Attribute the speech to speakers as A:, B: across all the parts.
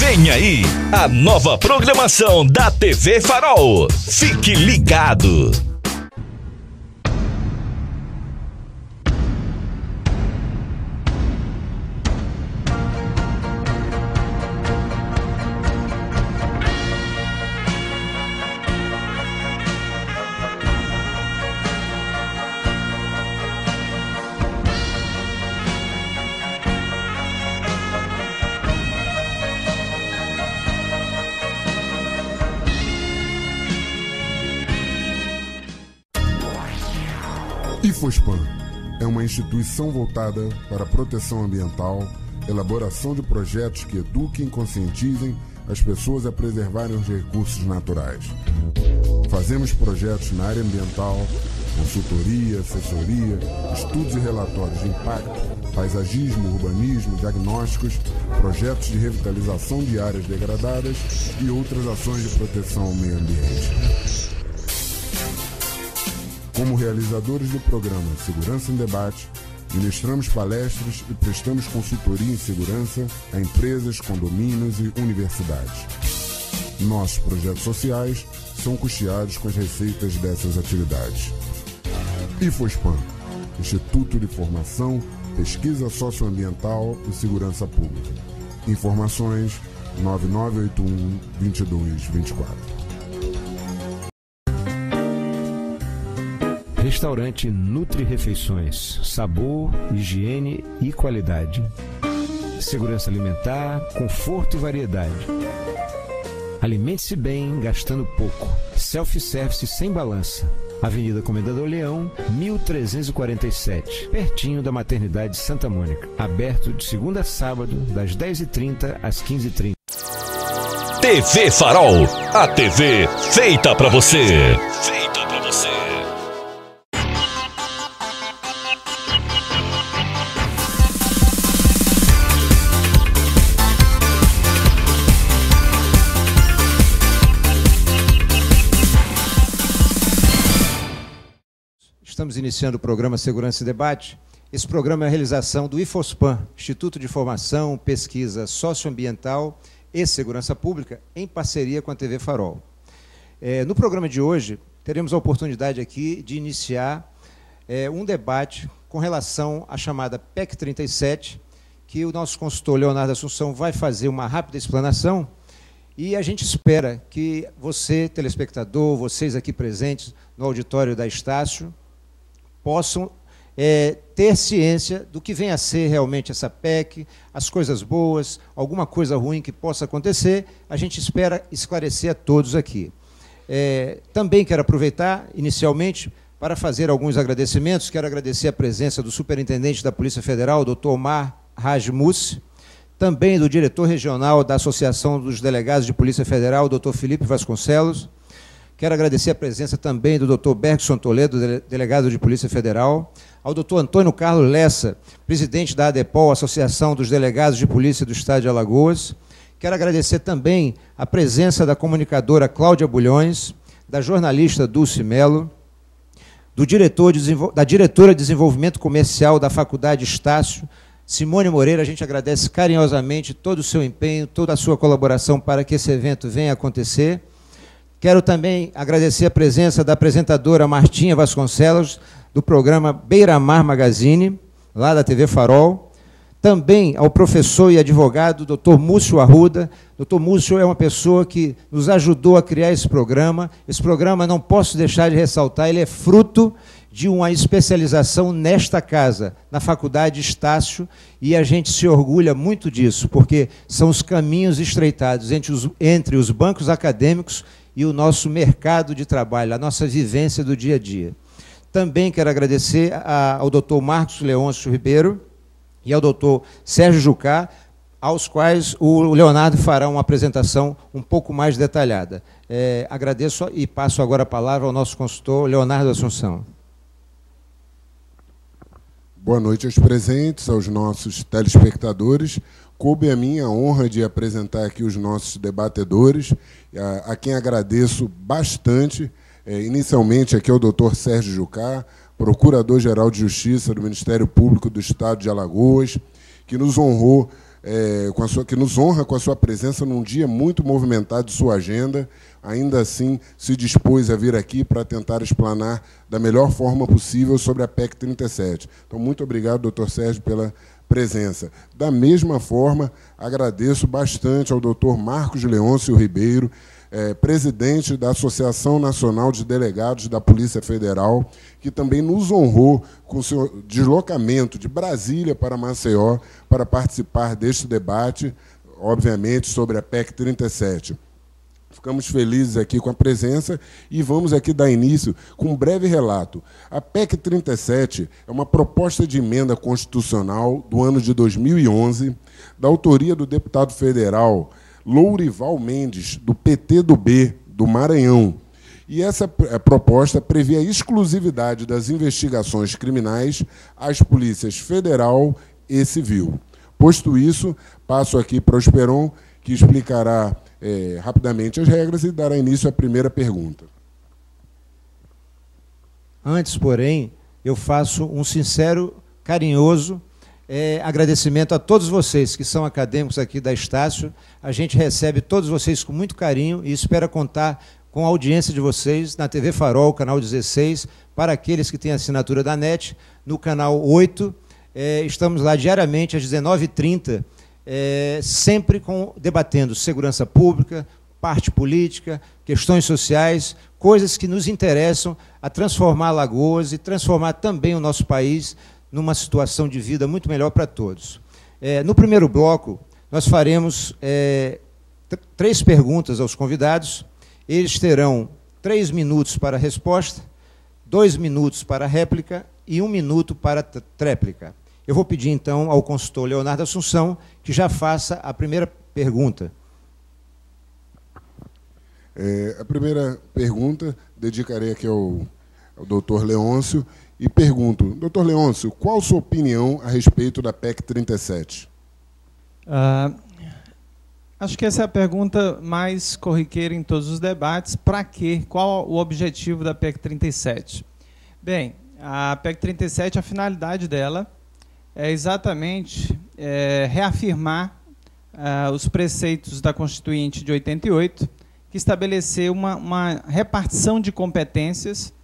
A: Vem aí a nova programação da TV Farol. Fique ligado.
B: IFOSPAM é uma instituição voltada para a proteção ambiental, elaboração de projetos que eduquem e conscientizem as pessoas a preservarem os recursos naturais. Fazemos projetos na área ambiental, consultoria, assessoria, estudos e relatórios de impacto, paisagismo, urbanismo, diagnósticos, projetos de revitalização de áreas degradadas e outras ações de proteção ao meio ambiente. Como realizadores do programa Segurança em Debate, ministramos palestras e prestamos consultoria em segurança a empresas, condomínios e universidades. Nossos projetos sociais são custeados com as receitas dessas atividades. IFOSPAM, Instituto de Formação, Pesquisa Socioambiental e Segurança Pública. Informações 9981-2224.
C: Restaurante Nutri Refeições, sabor, higiene e qualidade. Segurança alimentar, conforto e variedade. Alimente-se bem, gastando pouco. Self-service sem balança. Avenida Comendador Leão, 1347, pertinho da Maternidade Santa Mônica. Aberto de segunda a sábado, das 10h30 às 15h30.
A: TV Farol, a TV feita pra você. Feita pra você.
D: Estamos iniciando o programa Segurança e Debate. Esse programa é a realização do IFOSPAM, Instituto de Formação, Pesquisa Socioambiental e Segurança Pública, em parceria com a TV Farol. No programa de hoje, teremos a oportunidade aqui de iniciar um debate com relação à chamada PEC 37, que o nosso consultor Leonardo Assunção vai fazer uma rápida explanação, e a gente espera que você, telespectador, vocês aqui presentes no auditório da Estácio, possam ter ciência do que vem a ser realmente essa PEC, as coisas boas, alguma coisa ruim que possa acontecer, a gente espera esclarecer a todos aqui. Também quero aproveitar, inicialmente, para fazer alguns agradecimentos. Quero agradecer a presença do superintendente da Polícia Federal, Dr. Omar Rajmus, também do diretor regional da Associação dos Delegados de Polícia Federal, Dr. Felipe Vasconcelos. Quero agradecer a presença também do Dr. Bergson Toledo, delegado de Polícia Federal, ao Dr. Antônio Carlos Lessa, presidente da ADEPOL, Associação dos Delegados de Polícia do Estado de Alagoas. Quero agradecer também a presença da comunicadora Cláudia Bulhões, da jornalista Dulce Melo, da diretora de Desenvolvimento Comercial da Faculdade Estácio, Simone Moreira. A gente agradece carinhosamente todo o seu empenho, toda a sua colaboração para que esse evento venha a acontecer. Quero também agradecer a presença da apresentadora Martinha Vasconcelos, do programa Beira Mar Magazine, lá da TV Farol. Também ao professor e advogado, Dr. Múcio Arruda. Dr. Múcio é uma pessoa que nos ajudou a criar esse programa. Esse programa, não posso deixar de ressaltar, ele é fruto de uma especialização nesta casa, na Faculdade Estácio, e a gente se orgulha muito disso, porque são os caminhos estreitados entre os bancos acadêmicos e o nosso mercado de trabalho, a nossa vivência do dia a dia. Também quero agradecer ao Dr. Marcos Leôncio Ribeiro e ao Dr. Sérgio Jucá, aos quais o Leonardo fará uma apresentação um pouco mais detalhada. Agradeço e passo agora a palavra ao nosso consultor, Leonardo Assunção.
B: Boa noite aos presentes, aos nossos telespectadores. Coube a mim a honra de apresentar aqui os nossos debatedores, a quem agradeço bastante. Inicialmente, aqui é o Dr. Sérgio Jucá, Procurador-Geral de Justiça do Ministério Público do Estado de Alagoas, que nos honrou que nos honra com a sua presença num dia muito movimentado de sua agenda. Ainda assim, se dispôs a vir aqui para tentar explanar da melhor forma possível sobre a PEC 37. Então, muito obrigado, doutor Sérgio, pela presença. Da mesma forma, agradeço bastante ao doutor Marcos Leôncio Ribeiro, presidente da Associação Nacional de Delegados da Polícia Federal, que também nos honrou com o seu deslocamento de Brasília para Maceió para participar deste debate, obviamente, sobre a PEC 37. Ficamos felizes aqui com a presença e vamos aqui dar início com um breve relato. A PEC 37 é uma proposta de emenda constitucional do ano de 2011, da autoria do deputado federal Lourival Mendes, do PTdoB, do Maranhão. E essa proposta prevê a exclusividade das investigações criminais às polícias federal e civil. Posto isso, passo aqui para o Esperon, que explicará rapidamente as regras e dará início à primeira pergunta.
D: Antes, porém, eu faço um sincero, carinhoso agradecimento a todos vocês que são acadêmicos aqui da Estácio. A gente recebe todos vocês com muito carinho e espera contar com a audiência de vocês na TV Farol, canal 16, para aqueles que têm assinatura da NET, no canal 8. Estamos lá diariamente às 19h30, sempre debatendo segurança pública, parte política, questões sociais, coisas que nos interessam a transformar Alagoas e transformar também o nosso país numa situação de vida muito melhor para todos. No primeiro bloco, nós faremos 3 perguntas aos convidados. Eles terão 3 minutos para a resposta, 2 minutos para a réplica e 1 minuto para a tréplica. Eu vou pedir, então, ao consultor Leonardo Assunção que já faça a primeira pergunta.
B: A primeira pergunta dedicarei aqui ao doutor Leôncio e pergunto, doutor Leôncio, qual a sua opinião a respeito da PEC 37?
E: Acho que essa é a pergunta mais corriqueira em todos os debates. Para quê? Qual o objetivo da PEC 37? Bem, a PEC 37, a finalidade dela é exatamente reafirmar os preceitos da Constituinte de 88, que estabeleceu uma repartição de competências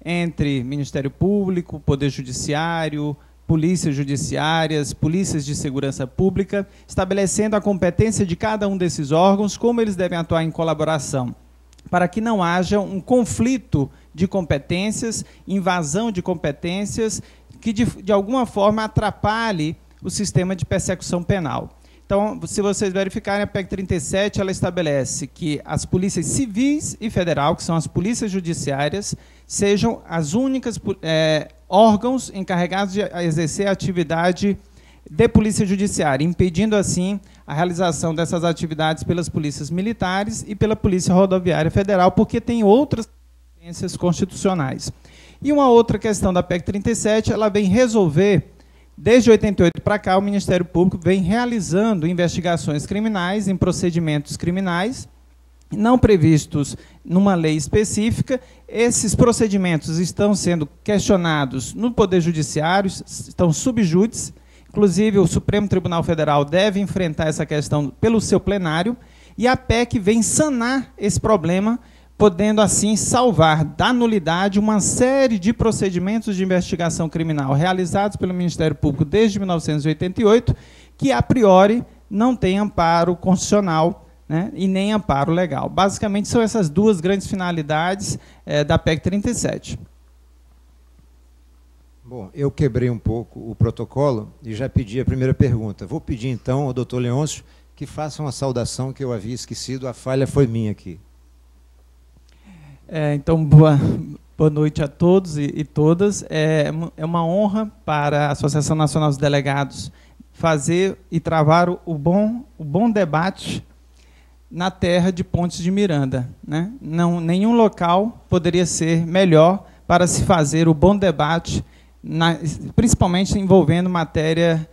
E: entre Ministério Público, Poder Judiciário, polícias judiciárias, polícias de segurança pública, estabelecendo a competência de cada um desses órgãos, como eles devem atuar em colaboração, para que não haja um conflito de competências, invasão de competências, que de alguma forma atrapalhe o sistema de persecução penal. Então, se vocês verificarem, a PEC 37, ela estabelece que as polícias civis e federal, que são as polícias judiciárias, sejam as únicas órgãos encarregados de exercer a atividade de polícia judiciária, impedindo, assim, a realização dessas atividades pelas polícias militares e pela Polícia Rodoviária Federal, porque tem outras competências constitucionais. E uma outra questão da PEC 37, ela vem resolver, desde 88 para cá, o Ministério Público vem realizando investigações criminais em procedimentos criminais, não previstos numa lei específica. Esses procedimentos estão sendo questionados no Poder Judiciário, estão sub júdice, inclusive o Supremo Tribunal Federal deve enfrentar essa questão pelo seu plenário, e a PEC vem sanar esse problema, podendo, assim, salvar da nulidade uma série de procedimentos de investigação criminal realizados pelo Ministério Público desde 1988, que, a priori, não tem amparo constitucional, né, e nem amparo legal. Basicamente, são essas duas grandes finalidades da PEC 37.
D: Bom, eu quebrei um pouco o protocolo e já pedi a primeira pergunta. Vou pedir, então, ao doutor Leôncio que faça uma saudação que eu havia esquecido, a falha foi minha aqui.
E: Então, boa noite a todos e todas. É uma honra para a Associação Nacional dos Delegados fazer e travar o bom debate na terra de Pontes de Miranda, né? Nenhum local poderia ser melhor para se fazer o bom debate, principalmente envolvendo matéria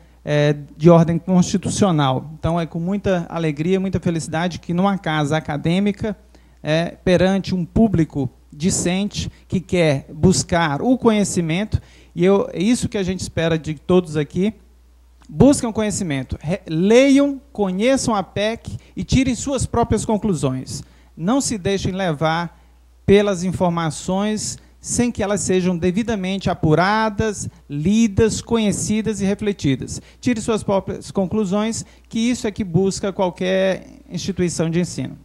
E: de ordem constitucional. Então, é com muita alegria, muita felicidade que, numa casa acadêmica, perante um público discente que quer buscar o conhecimento, e é isso que a gente espera de todos aqui, busquem conhecimento, leiam, conheçam a PEC e tirem suas próprias conclusões. Não se deixem levar pelas informações sem que elas sejam devidamente apuradas, lidas, conhecidas e refletidas. Tire suas próprias conclusões, que isso é que busca qualquer instituição de ensino.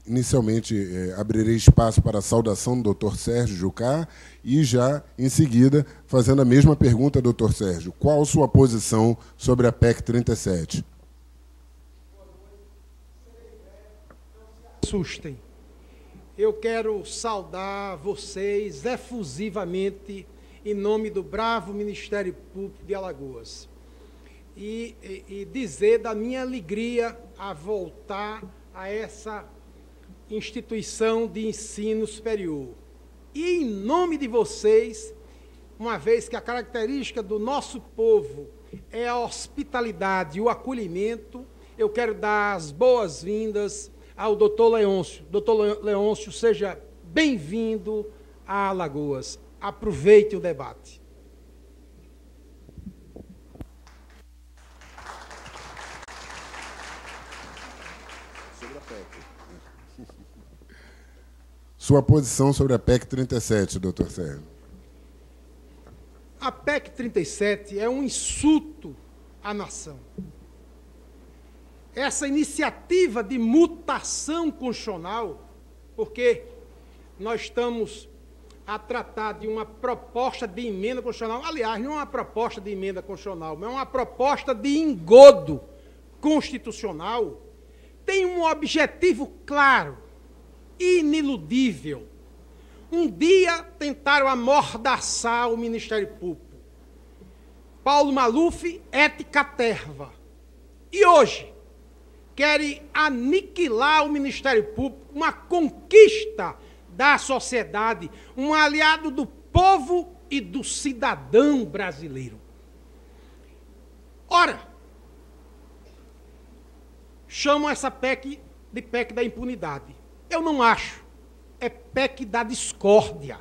B: Inicialmente, abrirei espaço para a saudação do Dr. Sérgio Jucá e já, em seguida, fazendo a mesma pergunta, Dr. Sérgio, qual sua posição sobre a PEC 37?
F: Assustem. Eu quero saudar vocês efusivamente em nome do bravo Ministério Público de Alagoas e dizer da minha alegria a voltar a essa instituição de ensino superior. E em nome de vocês, uma vez que a característica do nosso povo é a hospitalidade e o acolhimento, eu quero dar as boas-vindas ao doutor Leôncio. Doutor Leôncio, seja bem-vindo a Alagoas. Aproveite o debate.
B: Sobre a PEC. Sua posição sobre a PEC 37, doutor Sérgio.
F: A PEC 37 é um insulto à nação. Essa iniciativa de mutação constitucional, porque nós estamos a tratar de uma proposta de emenda constitucional, aliás, não é uma proposta de emenda constitucional, mas é uma proposta de engodo constitucional, tem um objetivo claro, iniludível. Um dia tentaram amordaçar o Ministério Público. Paulo Maluf, ética terva. E hoje querem aniquilar o Ministério Público, uma conquista da sociedade, um aliado do povo e do cidadão brasileiro. Ora, chamam essa PEC de PEC da impunidade. Eu não acho. É PEC da discórdia.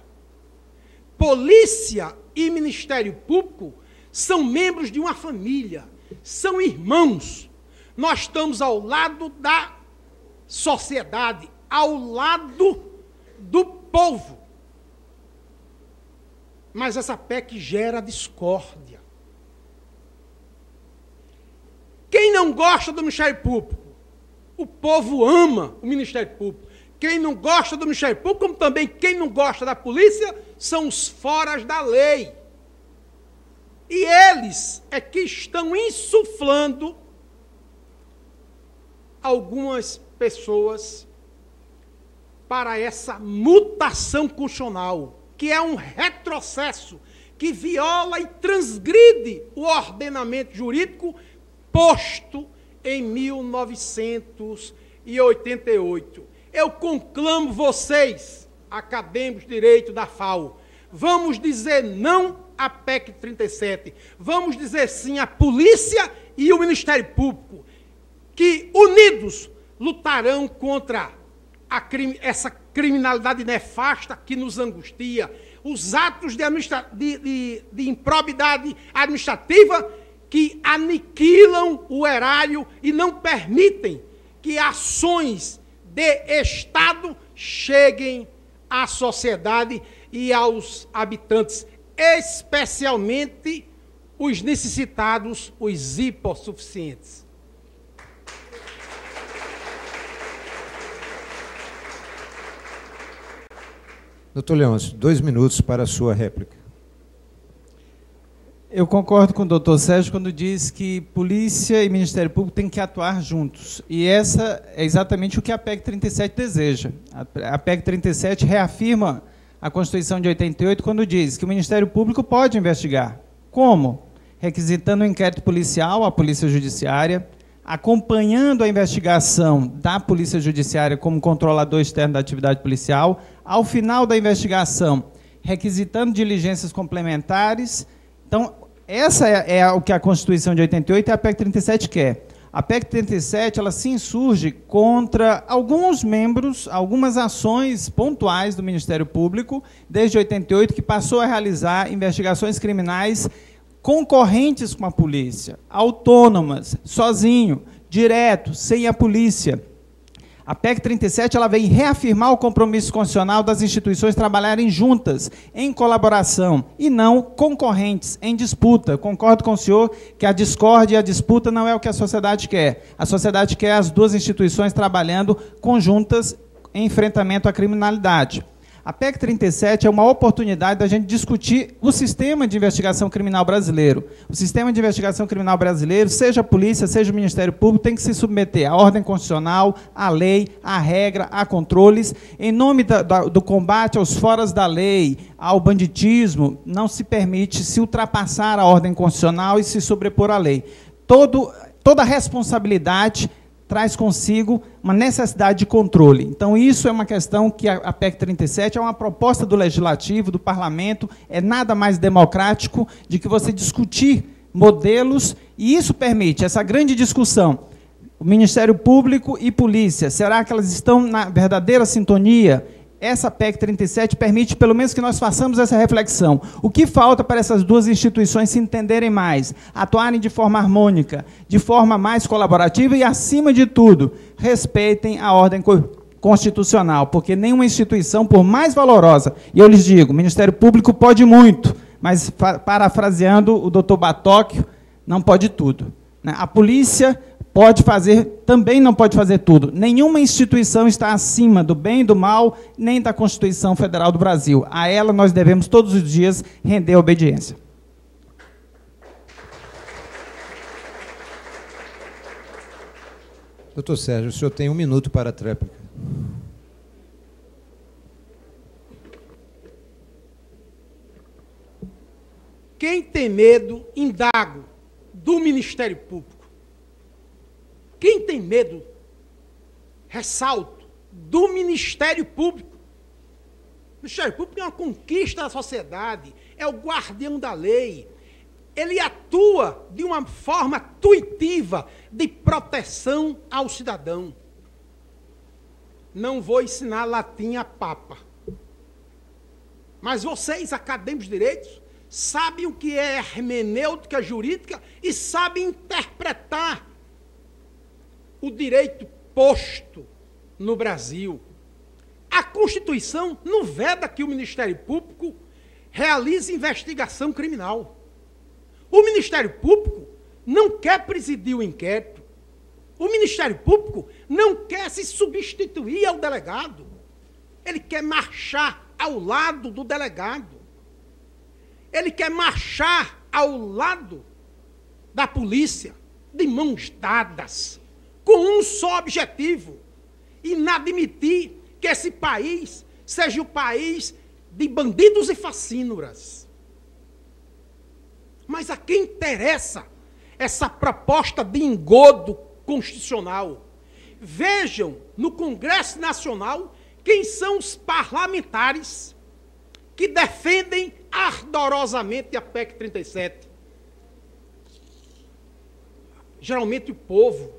F: Polícia e Ministério Público são membros de uma família, são irmãos. Nós estamos ao lado da sociedade, ao lado do povo. Mas essa PEC gera discórdia. Quem não gosta do Ministério Público? O povo ama o Ministério Público. Quem não gosta do Ministério Público, como também quem não gosta da polícia, são os foras da lei. E eles é que estão insuflando algumas pessoas para essa mutação constitucional, que é um retrocesso, que viola e transgride o ordenamento jurídico posto em 1988. Eu conclamo vocês, acadêmicos de direito da FAO, vamos dizer não à PEC 37, vamos dizer sim à polícia e o Ministério Público, que unidos lutarão contra essa criminalidade nefasta que nos angustia, os atos de improbidade administrativa que aniquilam o erário e não permitem que ações de Estado cheguem à sociedade e aos habitantes, especialmente os necessitados, os hipossuficientes.
D: Doutor Leôncio, 2 minutos para a sua réplica.
E: Eu concordo com o doutor Sérgio quando diz que polícia e Ministério Público têm que atuar juntos. E essa é exatamente o que a PEC 37 deseja. A PEC 37 reafirma a Constituição de 88 quando diz que o Ministério Público pode investigar. Como? Requisitando o inquérito policial à Polícia Judiciária, acompanhando a investigação da Polícia Judiciária como controlador externo da atividade policial, ao final da investigação, requisitando diligências complementares. Então, essa é o que a Constituição de 88 e a PEC 37 quer. A PEC 37, ela se insurge contra alguns membros, algumas ações pontuais do Ministério Público, desde 88, que passou a realizar investigações criminais concorrentes com a polícia, autônomas, sozinho, direto, sem a polícia. A PEC 37 ela vem reafirmar o compromisso constitucional das instituições trabalharem juntas, em colaboração, e não concorrentes, em disputa. Concordo com o senhor que a discórdia e a disputa não é o que a sociedade quer. A sociedade quer as duas instituições trabalhando conjuntas em enfrentamento à criminalidade. A PEC 37 é uma oportunidade da gente discutir o sistema de investigação criminal brasileiro. O sistema de investigação criminal brasileiro, seja a polícia, seja o Ministério Público, tem que se submeter à ordem constitucional, à lei, à regra, a controles. Em nome do combate aos foras da lei, ao banditismo, não se permite se ultrapassar a ordem constitucional e se sobrepor à lei. Toda responsabilidade traz consigo uma necessidade de controle. Então, isso é uma questão que a PEC 37 é uma proposta do Legislativo, do Parlamento, é nada mais democrático de que você discutir modelos, e isso permite essa grande discussão. O Ministério Público e Polícia, será que elas estão na verdadeira sintonia? Essa PEC 37 permite, pelo menos, que nós façamos essa reflexão. O que falta para essas duas instituições se entenderem mais, atuarem de forma harmônica, de forma mais colaborativa e, acima de tudo, respeitem a ordem constitucional, porque nenhuma instituição, por mais valorosa, e eu lhes digo, o Ministério Público pode muito, mas, parafraseando o doutor Batóquio, não pode tudo. A polícia pode fazer, também não pode fazer tudo. Nenhuma instituição está acima do bem e do mal, nem da Constituição Federal do Brasil. A ela nós devemos todos os dias render obediência.
D: Doutor Sérgio, o senhor tem 1 minuto para a tréplica.
F: Quem tem medo, indago, do Ministério Público. Quem tem medo, ressalto, do Ministério Público. O Ministério Público é uma conquista da sociedade, é o guardião da lei. Ele atua de uma forma tuitiva de proteção ao cidadão. Não vou ensinar latim a papa. Mas vocês, acadêmicos de direitos, sabem o que é hermenêutica jurídica e sabem interpretar o direito posto no Brasil. A Constituição não veda que o Ministério Público realize investigação criminal. O Ministério Público não quer presidir o inquérito. O Ministério Público não quer se substituir ao delegado. Ele quer marchar ao lado do delegado. Ele quer marchar ao lado da polícia, de mãos dadas, com um só objetivo: inadmitir que esse país seja o país de bandidos e facínoras. Mas a quem interessa essa proposta de engodo constitucional? Vejam no Congresso Nacional quem são os parlamentares que defendem ardorosamente a PEC 37. Geralmente o povo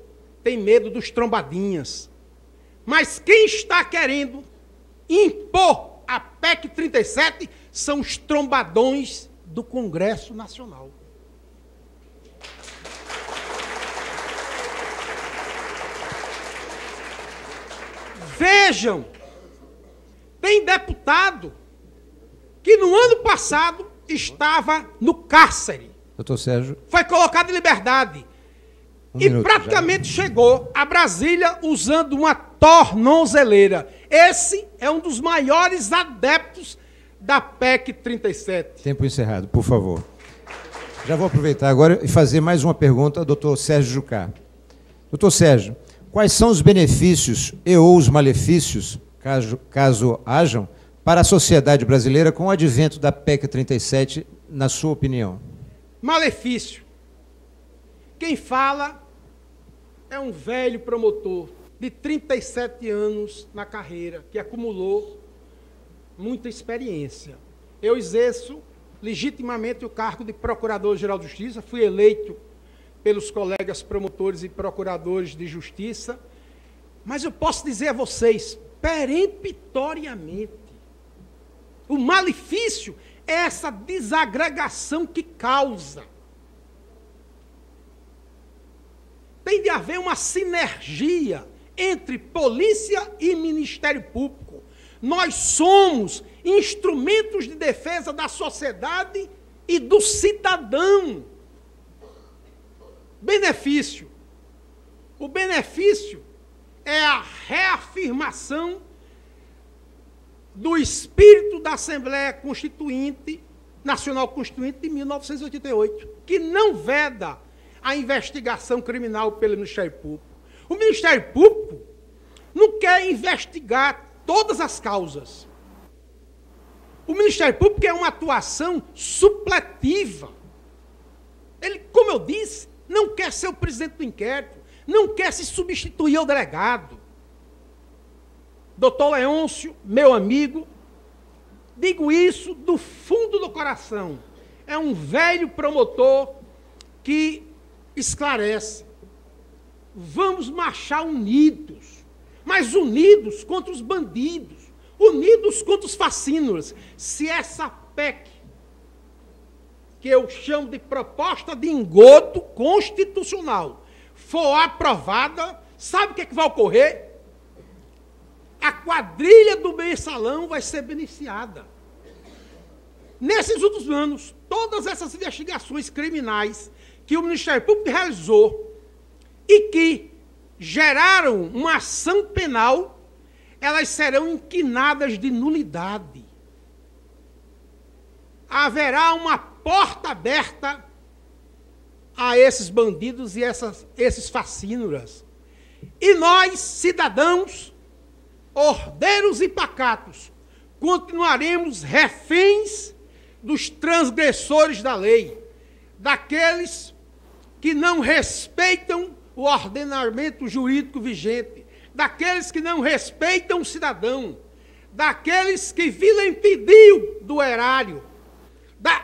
F: tem medo dos trombadinhas. Mas quem está querendo impor a PEC 37 são os trombadões do Congresso Nacional. Vejam, tem deputado que no ano passado estava no cárcere.
D: Doutor Sérgio.
F: Foi colocado em liberdade. E praticamente chegou a Brasília usando uma tornozeleira. Esse é um dos maiores adeptos da PEC 37.
D: Tempo encerrado, por favor. Já vou aproveitar agora e fazer mais uma pergunta ao doutor Sérgio Jucá. Doutor Sérgio, quais são os benefícios e ou os malefícios, caso hajam, para a sociedade brasileira com o advento da PEC 37, na sua opinião?
F: Malefício. Quem fala é um velho promotor de 37 anos na carreira, que acumulou muita experiência. Eu exerço legitimamente o cargo de Procurador-Geral de Justiça, fui eleito pelos colegas promotores e procuradores de justiça, mas eu posso dizer a vocês, peremptoriamente, o malefício é essa desagregação que causa. Tem de haver uma sinergia entre polícia e Ministério Público. Nós somos instrumentos de defesa da sociedade e do cidadão. Benefício. O benefício é a reafirmação do espírito da Assembleia Constituinte, Nacional Constituinte de 1988, que não veda a investigação criminal pelo Ministério Público. O Ministério Público não quer investigar todas as causas. O Ministério Público é uma atuação supletiva. Ele, como eu disse, não quer ser o presidente do inquérito, não quer se substituir ao delegado. Doutor Leôncio, meu amigo, digo isso do fundo do coração. É um velho promotor que esclarece. Vamos marchar unidos, mas unidos contra os bandidos, unidos contra os fascínoras. Se essa PEC, que eu chamo de proposta de engodo constitucional, for aprovada, sabe o que vai ocorrer? A quadrilha do mensalão vai ser beneficiada. Nesses últimos anos, todas essas investigações criminais que o Ministério Público realizou e que geraram uma ação penal, elas serão inquinadas de nulidade. Haverá uma porta aberta a esses bandidos e esses fascínoras. E nós, cidadãos, ordeiros e pacatos, continuaremos reféns dos transgressores da lei, daqueles que não respeitam o ordenamento jurídico vigente, daqueles que não respeitam o cidadão, daqueles que vilipendiam do erário,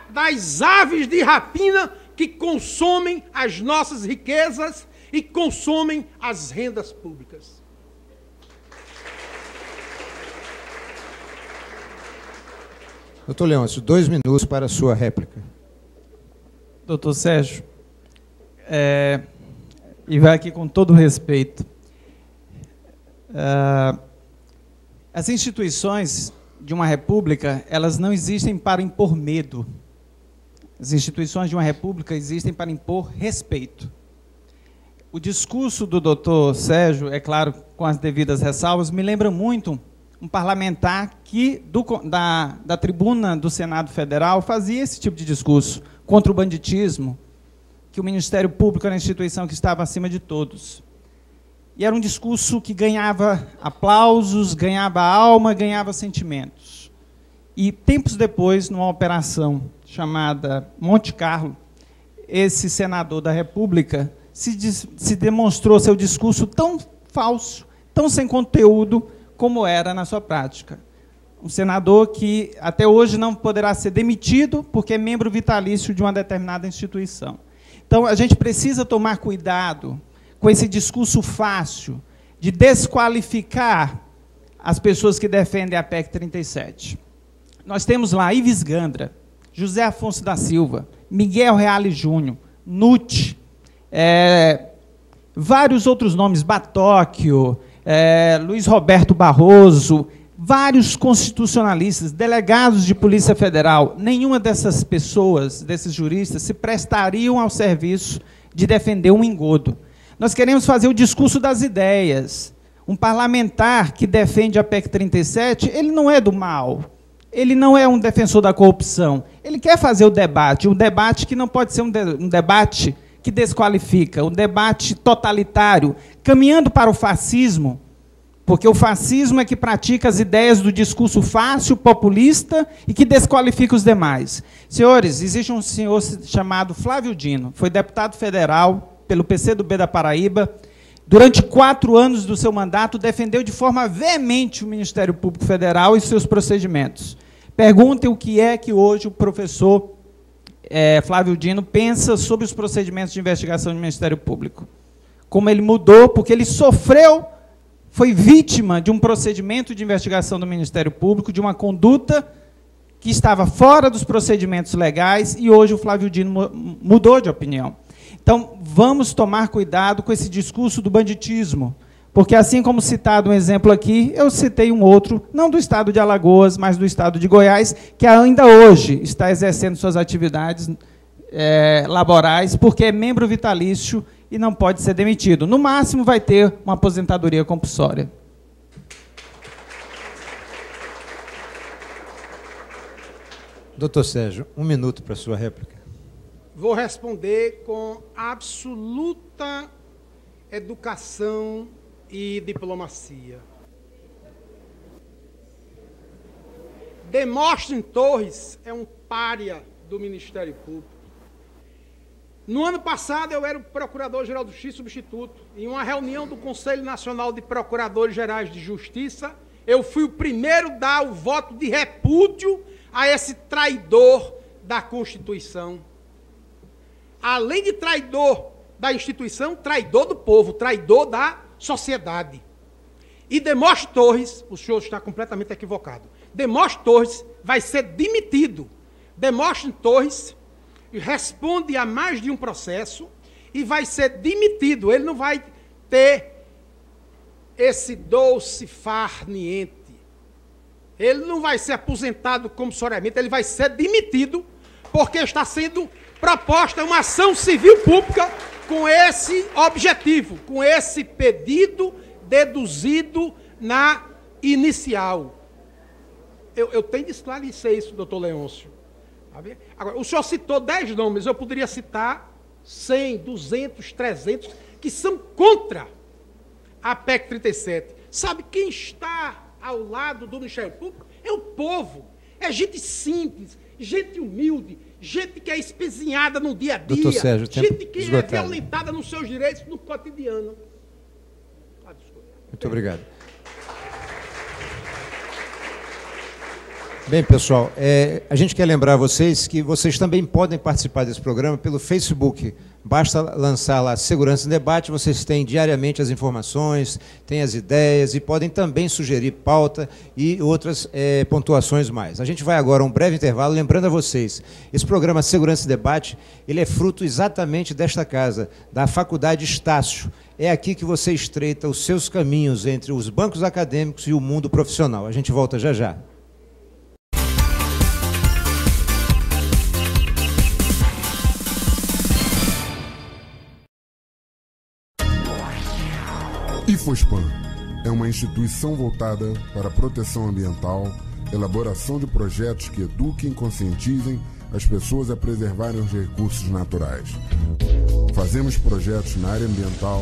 F: das aves de rapina que consomem as nossas riquezas e consomem as rendas públicas.
D: Doutor Leôncio, 2 minutos para a sua réplica.
E: Doutor Sérgio, e vai aqui com todo respeito. As instituições de uma república, elas não existem para impor medo. As instituições de uma república existem para impor respeito. O discurso do doutor Sérgio, é claro, com as devidas ressalvas, me lembra muito um parlamentar que, da tribuna do Senado Federal, fazia esse tipo de discurso contra o banditismo, que o Ministério Público era a instituição que estava acima de todos. E era um discurso que ganhava aplausos, ganhava alma, ganhava sentimentos. E, tempos depois, numa operação chamada Monte Carlo, esse senador da República se demonstrou seu discurso tão falso, tão sem conteúdo, como era na sua prática. Um senador que até hoje não poderá ser demitido porque é membro vitalício de uma determinada instituição. Então, a gente precisa tomar cuidado com esse discurso fácil de desqualificar as pessoas que defendem a PEC 37. Nós temos lá Ives Gandra, José Afonso da Silva, Miguel Reale Júnior, Nutt, vários outros nomes, Batóquio, Luiz Roberto Barroso, vários constitucionalistas, delegados de Polícia Federal. Nenhuma dessas pessoas, desses juristas, se prestariam ao serviço de defender um engodo. Nós queremos fazer o discurso das ideias. Um parlamentar que defende a PEC 37, ele não é do mal, ele não é um defensor da corrupção, ele quer fazer o debate, um debate que não pode ser um debate que desqualifica, um debate totalitário, caminhando para o fascismo, porque o fascismo é que pratica as ideias do discurso fácil, populista e que desqualifica os demais. Senhores, existe um senhor chamado Flávio Dino, foi deputado federal pelo PCdoB da Paraíba, durante 4 anos do seu mandato, defendeu de forma veemente o Ministério Público Federal e seus procedimentos. Perguntem o que é que hoje o professor Flávio Dino pensa sobre os procedimentos de investigação do Ministério Público. Como ele mudou, porque ele foi vítima de um procedimento de investigação do Ministério Público, de uma conduta que estava fora dos procedimentos legais, e hoje o Flávio Dino mudou de opinião. Então, vamos tomar cuidado com esse discurso do banditismo, porque, assim como citado um exemplo aqui, eu citei um outro, não do estado de Alagoas, mas do estado de Goiás, que ainda hoje está exercendo suas atividades laborais, porque é membro vitalício e não pode ser demitido. No máximo, vai ter uma aposentadoria compulsória.
D: Doutor Sérgio, 1 minuto para a sua réplica.
F: Vou responder com absoluta educação e diplomacia. Demóstenes Torres é um pária do Ministério Público. No ano passado, eu era o Procurador-Geral de Justiça substituto. Em uma reunião do Conselho Nacional de Procuradores Gerais de Justiça, eu fui o primeiro a dar o voto de repúdio a esse traidor da Constituição. Além de traidor da instituição, traidor do povo, traidor da sociedade. E Demóstenes Torres, o senhor está completamente equivocado, Demóstenes Torres vai ser demitido. Demóstenes Torres responde a mais de um processo e vai ser demitido. Ele não vai ter esse doce farniente. Ele não vai ser aposentado compulsoriamente, ele vai ser demitido, porque está sendo proposta uma ação civil pública com esse objetivo, com esse pedido deduzido na inicial. Eu tenho de esclarecer isso, doutor Leôncio. Agora, o senhor citou 10 nomes, eu poderia citar 100, 200, 300, que são contra a PEC 37. Sabe quem está ao lado do Ministério Público? É o povo, é gente simples, gente humilde, gente que é espezinhada no dia a dia,
D: doutor Sérgio,
F: gente que é violentada nos seus direitos no cotidiano.
D: Muito obrigado. Bem, pessoal, a gente quer lembrar vocês que vocês também podem participar desse programa pelo Facebook. Basta lançar lá Segurança em Debate, vocês têm diariamente as informações, têm as ideias e podem também sugerir pauta e outras pontuações mais. A gente vai agora a um breve intervalo, lembrando a vocês, esse programa Segurança em Debate, ele é fruto exatamente desta casa, da Faculdade Estácio. É aqui que você estreita os seus caminhos entre os bancos acadêmicos e o mundo profissional. A gente volta já já.
B: IFOSPAN é uma instituição voltada para a proteção ambiental, elaboração de projetos que eduquem e conscientizem as pessoas a preservarem os recursos naturais. Fazemos projetos na área ambiental,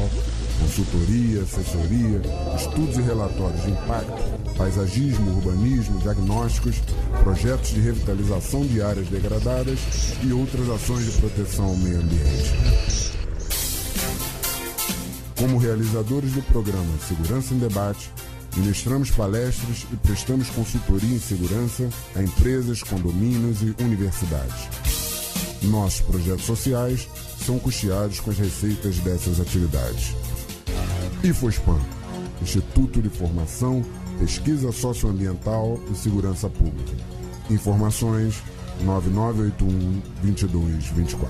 B: consultoria, assessoria, estudos e relatórios de impacto, paisagismo, urbanismo, diagnósticos, projetos de revitalização de áreas degradadas e outras ações de proteção ao meio ambiente. Como realizadores do programa Segurança em Debate, ministramos palestras e prestamos consultoria em segurança a empresas, condomínios e universidades. Nossos projetos sociais são custeados com as receitas dessas atividades. IFOSPAN, Instituto de Formação, Pesquisa Socioambiental e Segurança Pública. Informações 9981-2224.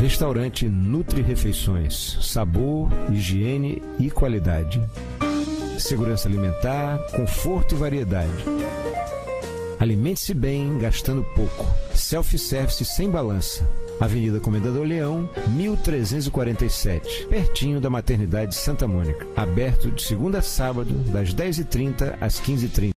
C: Restaurante Nutri Refeições, sabor, higiene e qualidade. Segurança alimentar, conforto e variedade. Alimente-se bem, gastando pouco. Self-service sem balança. Avenida Comendador Leão, 1347, pertinho da Maternidade Santa Mônica. Aberto de segunda a sábado, das 10h30 às 15h30.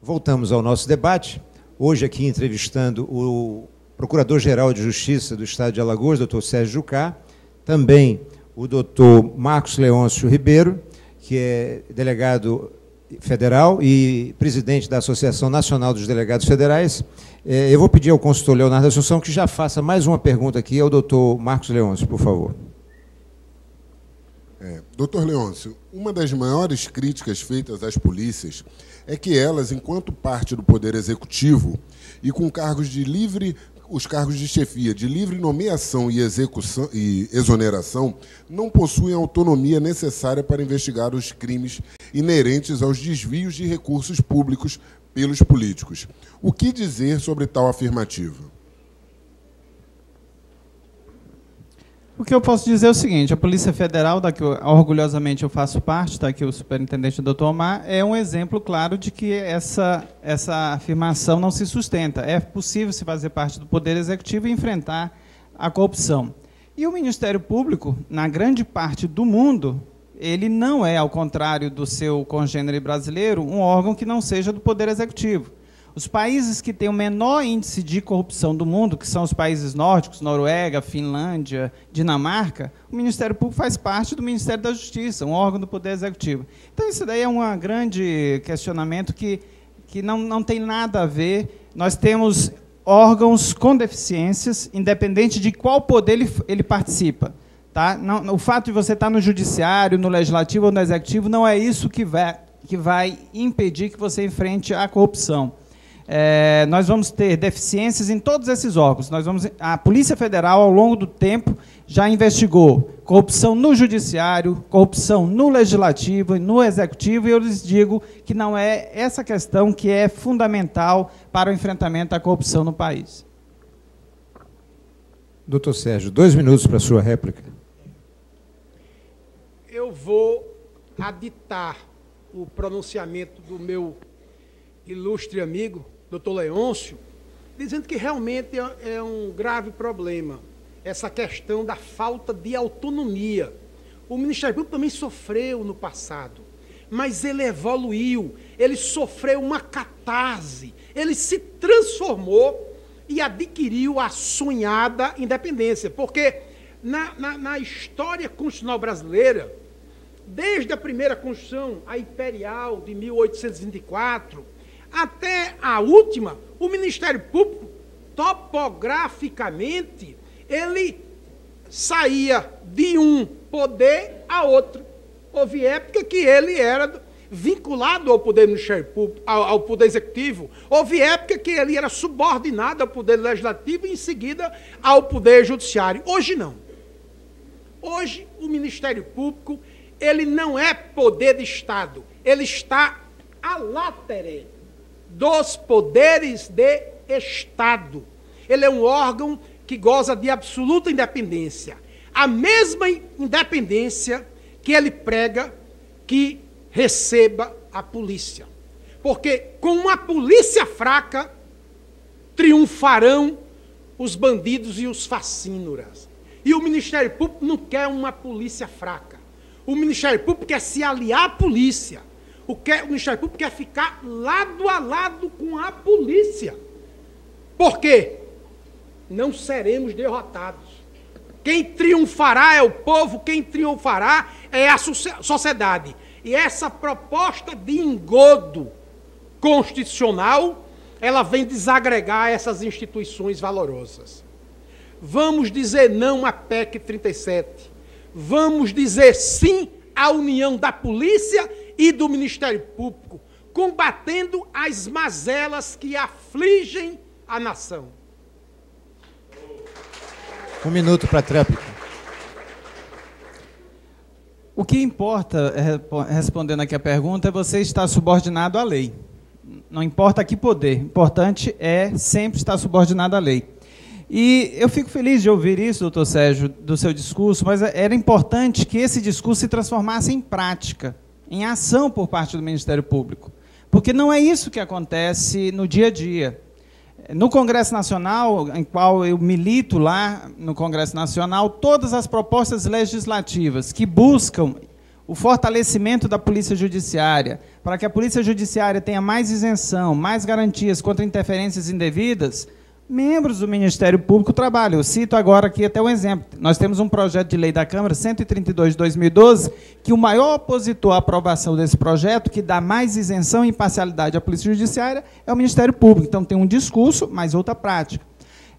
D: Voltamos ao nosso debate. Hoje aqui entrevistando o Procurador-Geral de Justiça do Estado de Alagoas, doutor Sérgio Jucá, também o doutor Marcos Leôncio Ribeiro, que é delegado federal e presidente da Associação Nacional dos Delegados Federais. Eu vou pedir ao consultor Leonardo Assunção que já faça mais uma pergunta aqui ao doutor Marcos Leôncio, por favor.
B: Doutor Leôncio, uma das maiores críticas feitas às polícias é que elas, enquanto parte do Poder Executivo e com os cargos de chefia de livre nomeação e execução e exoneração, não possuem a autonomia necessária para investigar os crimes inerentes aos desvios de recursos públicos pelos políticos. O que dizer sobre tal afirmativa?
E: O que eu posso dizer é o seguinte: a Polícia Federal, da que orgulhosamente eu faço parte, está aqui o superintendente Dr. Omar, é um exemplo claro de que essa afirmação não se sustenta. É possível se fazer parte do Poder Executivo e enfrentar a corrupção. E o Ministério Público, na grande parte do mundo, ele não é, ao contrário do seu congênere brasileiro, um órgão que não seja do Poder Executivo. Os países que têm o menor índice de corrupção do mundo, que são os países nórdicos, Noruega, Finlândia, Dinamarca, o Ministério Público faz parte do Ministério da Justiça, um órgão do Poder Executivo. Então, isso daí é um grande questionamento que não tem nada a ver. Nós temos órgãos com deficiências, independente de qual poder ele participa. Tá? Não, o fato de você estar no Judiciário, no Legislativo ou no Executivo não é isso que vai impedir que você enfrente a corrupção. Nós vamos ter deficiências em todos esses órgãos. A Polícia Federal, ao longo do tempo, já investigou corrupção no Judiciário, corrupção no Legislativo e no Executivo, e eu lhes digo que não é essa questão que é fundamental para o enfrentamento da corrupção no país.
D: Doutor Sérgio, 2 minutos para a sua réplica.
F: Eu vou aditar o pronunciamento do meu ilustre amigo, doutor Leôncio, dizendo que realmente é um grave problema essa questão da falta de autonomia. O Ministério Público também sofreu no passado, mas ele evoluiu, ele sofreu uma catarse, ele se transformou e adquiriu a sonhada independência, porque na história constitucional brasileira, desde a primeira Constituição, a Imperial, de 1824, até a última, o Ministério Público, topograficamente, ele saía de um poder a outro. Houve época que ele era vinculado ao poder Ministério Público, ao poder Executivo. Houve época que ele era subordinado ao poder Legislativo e, em seguida, ao poder Judiciário. Hoje, não. Hoje, o Ministério Público, ele não é poder de Estado, ele está à latere dos poderes de Estado. Ele é um órgão que goza de absoluta independência. A mesma independência que ele prega que receba a polícia. Porque com uma polícia fraca, triunfarão os bandidos e os facínoras. E o Ministério Público não quer uma polícia fraca. O Ministério Público quer se aliar à polícia. O Ministério Público quer ficar lado a lado com a polícia. Por quê? Não seremos derrotados. Quem triunfará é o povo, quem triunfará é a sociedade. E essa proposta de engodo constitucional, ela vem desagregar essas instituições valorosas. Vamos dizer não à PEC 37. Vamos dizer sim à união da polícia e do Ministério Público, combatendo as mazelas que afligem a nação.
D: 1 minuto para a tréplica.
E: O que importa, respondendo aqui a pergunta, é você estar subordinado à lei. Não importa que poder, o importante é sempre estar subordinado à lei. E eu fico feliz de ouvir isso, doutor Sérgio, do seu discurso, mas era importante que esse discurso se transformasse em prática, em ação por parte do Ministério Público. Porque não é isso que acontece no dia a dia. No Congresso Nacional, em qual eu milito lá no Congresso Nacional, todas as propostas legislativas que buscam o fortalecimento da Polícia Judiciária, para que a Polícia Judiciária tenha mais isenção, mais garantias contra interferências indevidas, membros do Ministério Público trabalham. Eu cito agora aqui até um exemplo. Nós temos um projeto de lei da Câmara, 132 de 2012, que o maior opositor à aprovação desse projeto, que dá mais isenção e imparcialidade à Polícia Judiciária, é o Ministério Público. Então, tem um discurso, mas outra prática.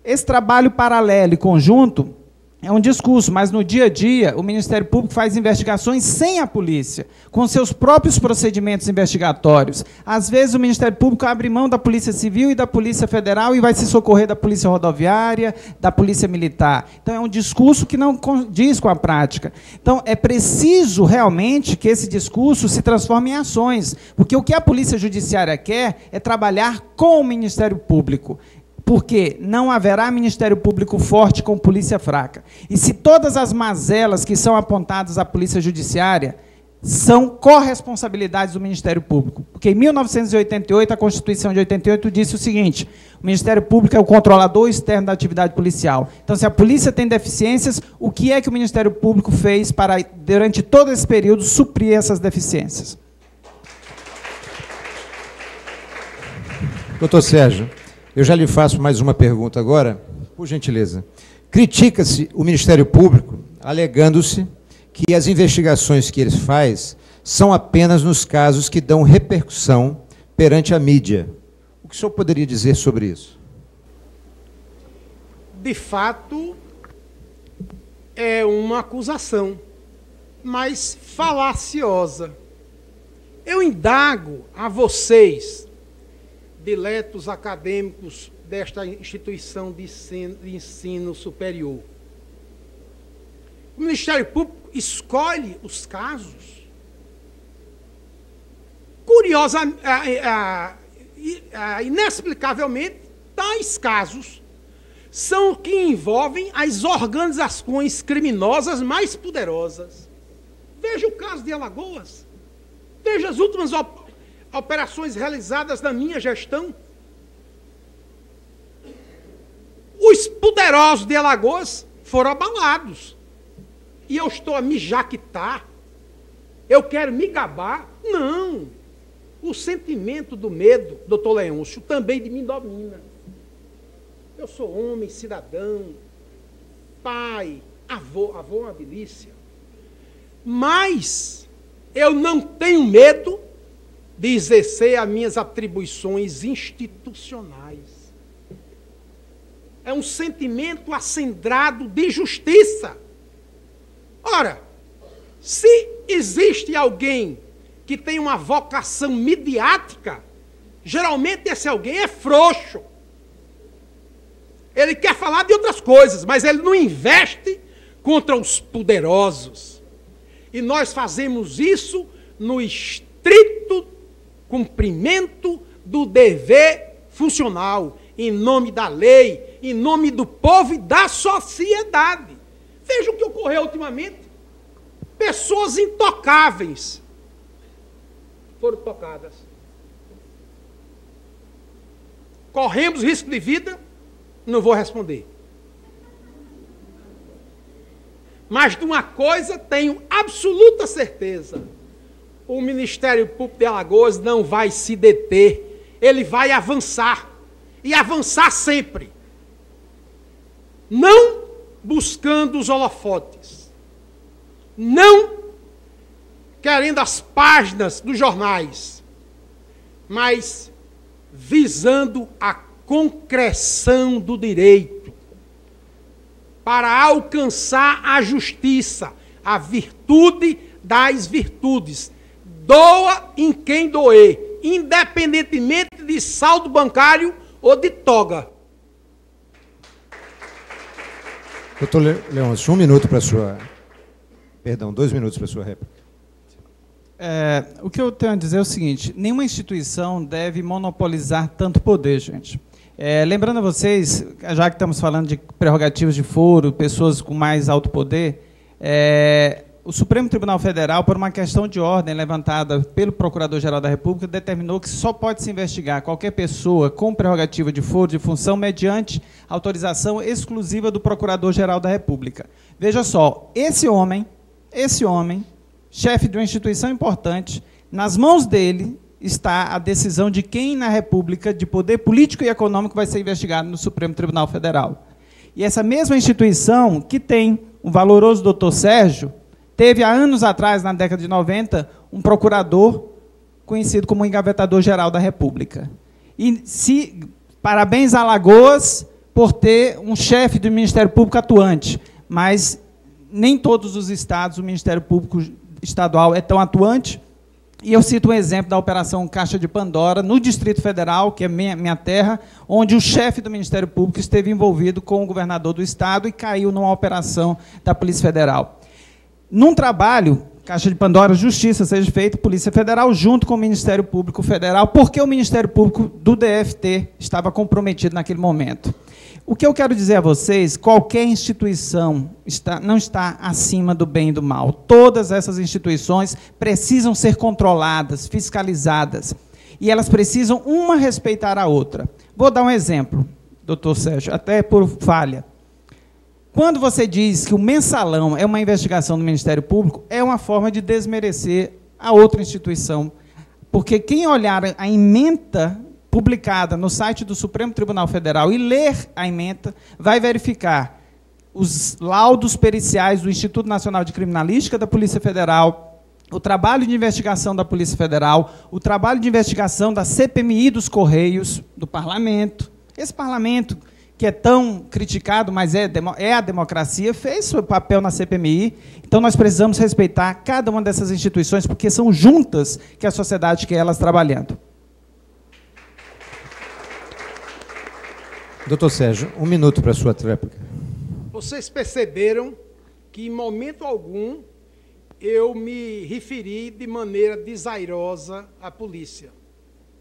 E: Esse trabalho paralelo e conjunto é um discurso, mas no dia a dia o Ministério Público faz investigações sem a polícia, com seus próprios procedimentos investigatórios. Às vezes o Ministério Público abre mão da Polícia Civil e da Polícia Federal e vai se socorrer da Polícia Rodoviária, da Polícia Militar. Então é um discurso que não condiz com a prática. Então é preciso realmente que esse discurso se transforme em ações, porque o que a Polícia Judiciária quer é trabalhar com o Ministério Público. Porque não haverá Ministério Público forte com polícia fraca. E se todas as mazelas que são apontadas à Polícia Judiciária são corresponsabilidades do Ministério Público. Porque em 1988, a Constituição de 88 disse o seguinte: o Ministério Público é o controlador externo da atividade policial. Então, se a polícia tem deficiências, o que é que o Ministério Público fez para, durante todo esse período, suprir essas deficiências?
D: Doutor Sérgio, eu já lhe faço mais uma pergunta agora, por gentileza. Critica-se o Ministério Público, alegando-se que as investigações que ele faz são apenas nos casos que dão repercussão perante a mídia. O que o senhor poderia dizer sobre isso?
F: De fato, é uma acusação, mas falaciosa. Eu indago a vocês, diletos acadêmicos desta instituição de ensino superior. O Ministério Público escolhe os casos. Inexplicavelmente, tais casos são que envolvem as organizações criminosas mais poderosas. Veja o caso de Alagoas. Veja as últimas operações realizadas na minha gestão. Os poderosos de Alagoas foram abalados. E eu estou a me jactar. Eu quero me gabar. Não. O sentimento do medo, doutor Leôncio, também me domina. Eu sou homem, cidadão, pai, avô uma delícia. Mas eu não tenho medo de exercer as minhas atribuições institucionais. É um sentimento acendrado de justiça. Ora, se existe alguém que tem uma vocação midiática, geralmente esse alguém é frouxo. Ele quer falar de outras coisas, mas ele não investe contra os poderosos. E nós fazemos isso no estrito cumprimento do dever funcional, em nome da lei, em nome do povo e da sociedade. Veja o que ocorreu ultimamente. Pessoas intocáveis foram tocadas. Corremos risco de vida? Não vou responder. Mas de uma coisa tenho absoluta certeza: o Ministério Público de Alagoas não vai se deter, ele vai avançar, e avançar sempre. Não buscando os holofotes, não querendo as páginas dos jornais, mas visando a concreção do direito, para alcançar a justiça, a virtude das virtudes. Doa em quem doer, independentemente de saldo bancário ou de toga.
D: Doutor Leôncio, 1 minuto para a sua... Perdão, 2 minutos para a sua réplica.
E: O que eu tenho a dizer é o seguinte: nenhuma instituição deve monopolizar tanto poder, gente. Lembrando a vocês, já que estamos falando de prerrogativas de foro, pessoas com mais alto poder, o Supremo Tribunal Federal, por uma questão de ordem levantada pelo Procurador-Geral da República, determinou que só pode se investigar qualquer pessoa com prerrogativa de foro de função mediante autorização exclusiva do Procurador-Geral da República. Veja só, esse homem chefe de uma instituição importante, nas mãos dele está a decisão de quem na República, de poder político e econômico, vai ser investigado no Supremo Tribunal Federal. E essa mesma instituição, que tem um valoroso doutor Sérgio, teve há anos atrás, na década de 90, um procurador conhecido como engavetador-geral da República. E parabéns a Alagoas por ter um chefe do Ministério Público atuante, mas nem todos os estados o Ministério Público Estadual é tão atuante. E eu cito um exemplo da Operação Caixa de Pandora, no Distrito Federal, que é minha terra, onde o chefe do Ministério Público esteve envolvido com o governador do estado e caiu numa operação da Polícia Federal. Num trabalho, Caixa de Pandora, Justiça seja feita, Polícia Federal, junto com o Ministério Público Federal, porque o Ministério Público do DFT estava comprometido naquele momento. O que eu quero dizer a vocês, qualquer instituição não está acima do bem e do mal. Todas essas instituições precisam ser controladas, fiscalizadas, e elas precisam uma respeitar a outra. Vou dar um exemplo, doutor Sérgio, até por falha. Quando você diz que o mensalão é uma investigação do Ministério Público, é uma forma de desmerecer a outra instituição, porque quem olhar a ementa publicada no site do Supremo Tribunal Federal e ler a ementa, vai verificar os laudos periciais do Instituto Nacional de Criminalística da Polícia Federal, o trabalho de investigação da Polícia Federal, o trabalho de investigação da CPMI dos Correios, do Parlamento. Esse Parlamento, que é tão criticado, mas é a democracia, fez seu papel na CPMI. Então, nós precisamos respeitar cada uma dessas instituições, porque são juntas que a sociedade quer elas trabalhando.
D: Doutor Sérgio, 1 minuto para a sua tréplica.
F: Vocês perceberam que, em momento algum, eu me referi de maneira desairosa à polícia.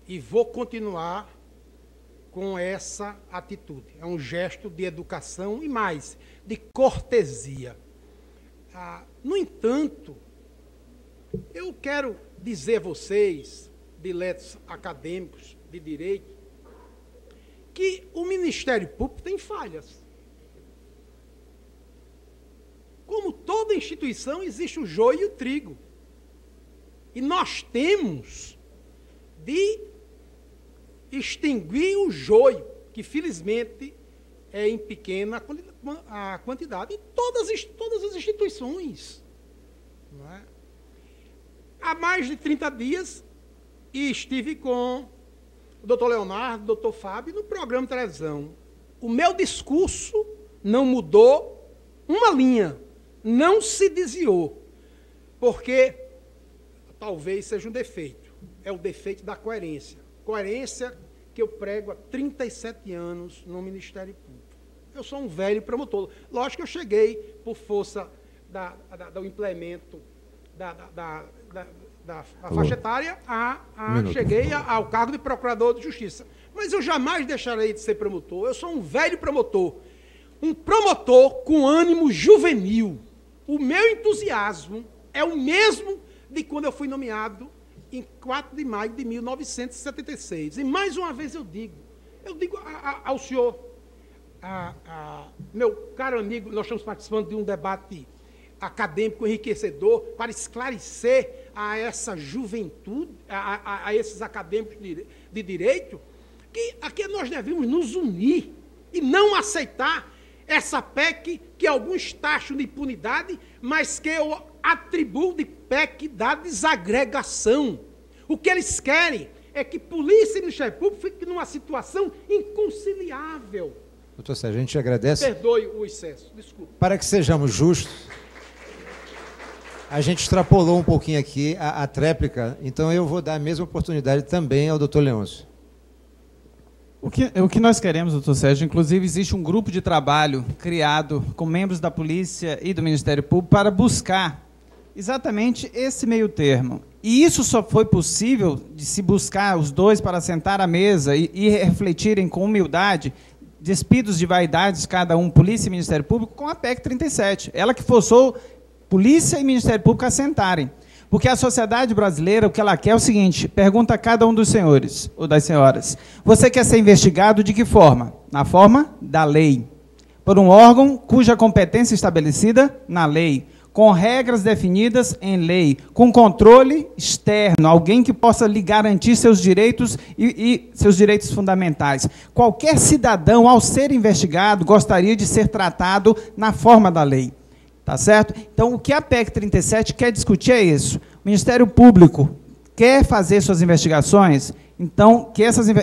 F: E vou continuar com essa atitude. É um gesto de educação e mais, de cortesia. No entanto, eu quero dizer a vocês, diletos acadêmicos de direito, que o Ministério Público tem falhas. Como toda instituição, existe o joio e o trigo. E nós temos de extinguir o joio, que felizmente é em pequena a quantidade, em todas as instituições. Não é? Há mais de 30 dias, e estive com o doutor Leonardo, o doutor Fábio, no programa de televisão. O meu discurso não mudou uma linha, não se desviou, porque talvez seja um defeito, é o defeito da coerência. Coerência que eu prego há 37 anos no Ministério Público. Eu sou um velho promotor. Lógico que eu cheguei por força do implemento da faixa etária, cheguei ao cargo de procurador de justiça. Mas eu jamais deixarei de ser promotor. Eu sou um velho promotor. Um promotor com ânimo juvenil. O meu entusiasmo é o mesmo de quando eu fui nomeado em 4 de maio de 1976. E mais uma vez eu digo ao senhor, meu caro amigo, nós estamos participando de um debate acadêmico enriquecedor para esclarecer a essa juventude, a esses acadêmicos de direito, que aqui nós devemos nos unir e não aceitar essa PEC que alguns taxam de impunidade, mas que eu atribuo de PEC da desagregação. O que eles querem é que polícia e Ministério Público fiquem numa situação inconciliável.
D: Doutor Sérgio, a gente agradece.
F: Perdoe o excesso, desculpe.
D: Para que sejamos justos, a gente extrapolou um pouquinho aqui a tréplica, então eu vou dar a mesma oportunidade também ao doutor Leôncio.
E: O que nós queremos, doutor Sérgio, inclusive existe um grupo de trabalho criado com membros da Polícia e do Ministério Público para buscar exatamente esse meio termo. E isso só foi possível de se buscar os dois para sentar à mesa e refletirem com humildade, despidos de vaidades, cada um, Polícia e Ministério Público, com a PEC 37. Ela que forçou Polícia e Ministério Público a sentarem. Porque a sociedade brasileira, o que ela quer é o seguinte, pergunta a cada um dos senhores ou das senhoras, você quer ser investigado de que forma? Na forma da lei. Por um órgão cuja competência é estabelecida na lei, com regras definidas em lei, com controle externo, alguém que possa lhe garantir seus direitos e seus direitos fundamentais. Qualquer cidadão, ao ser investigado, gostaria de ser tratado na forma da lei. Tá certo? Então, o que a PEC 37 quer discutir é isso. O Ministério Público quer fazer suas investigações, então,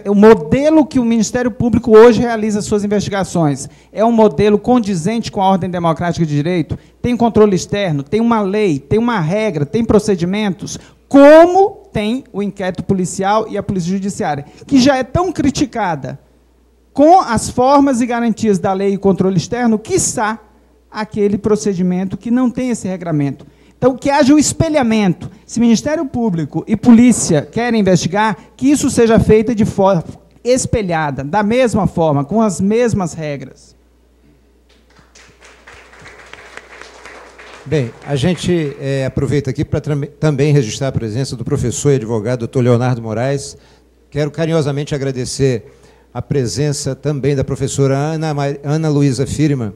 E: o modelo que o Ministério Público hoje realiza suas investigações é um modelo condizente com a ordem democrática de direito, tem controle externo, tem uma lei, tem uma regra, tem procedimentos, como tem o inquérito policial e a polícia judiciária, que já é tão criticada com as formas e garantias da lei e controle externo, quiçá aquele procedimento que não tem esse regramento. Então, que haja o espelhamento. Se Ministério Público e polícia querem investigar, que isso seja feito de forma espelhada, da mesma forma, com as mesmas regras.
D: Bem, a gente aproveita aqui para também registrar a presença do professor e advogado Dr. Leonardo Moraes. Quero carinhosamente agradecer a presença também da professora Ana Luísa Firman,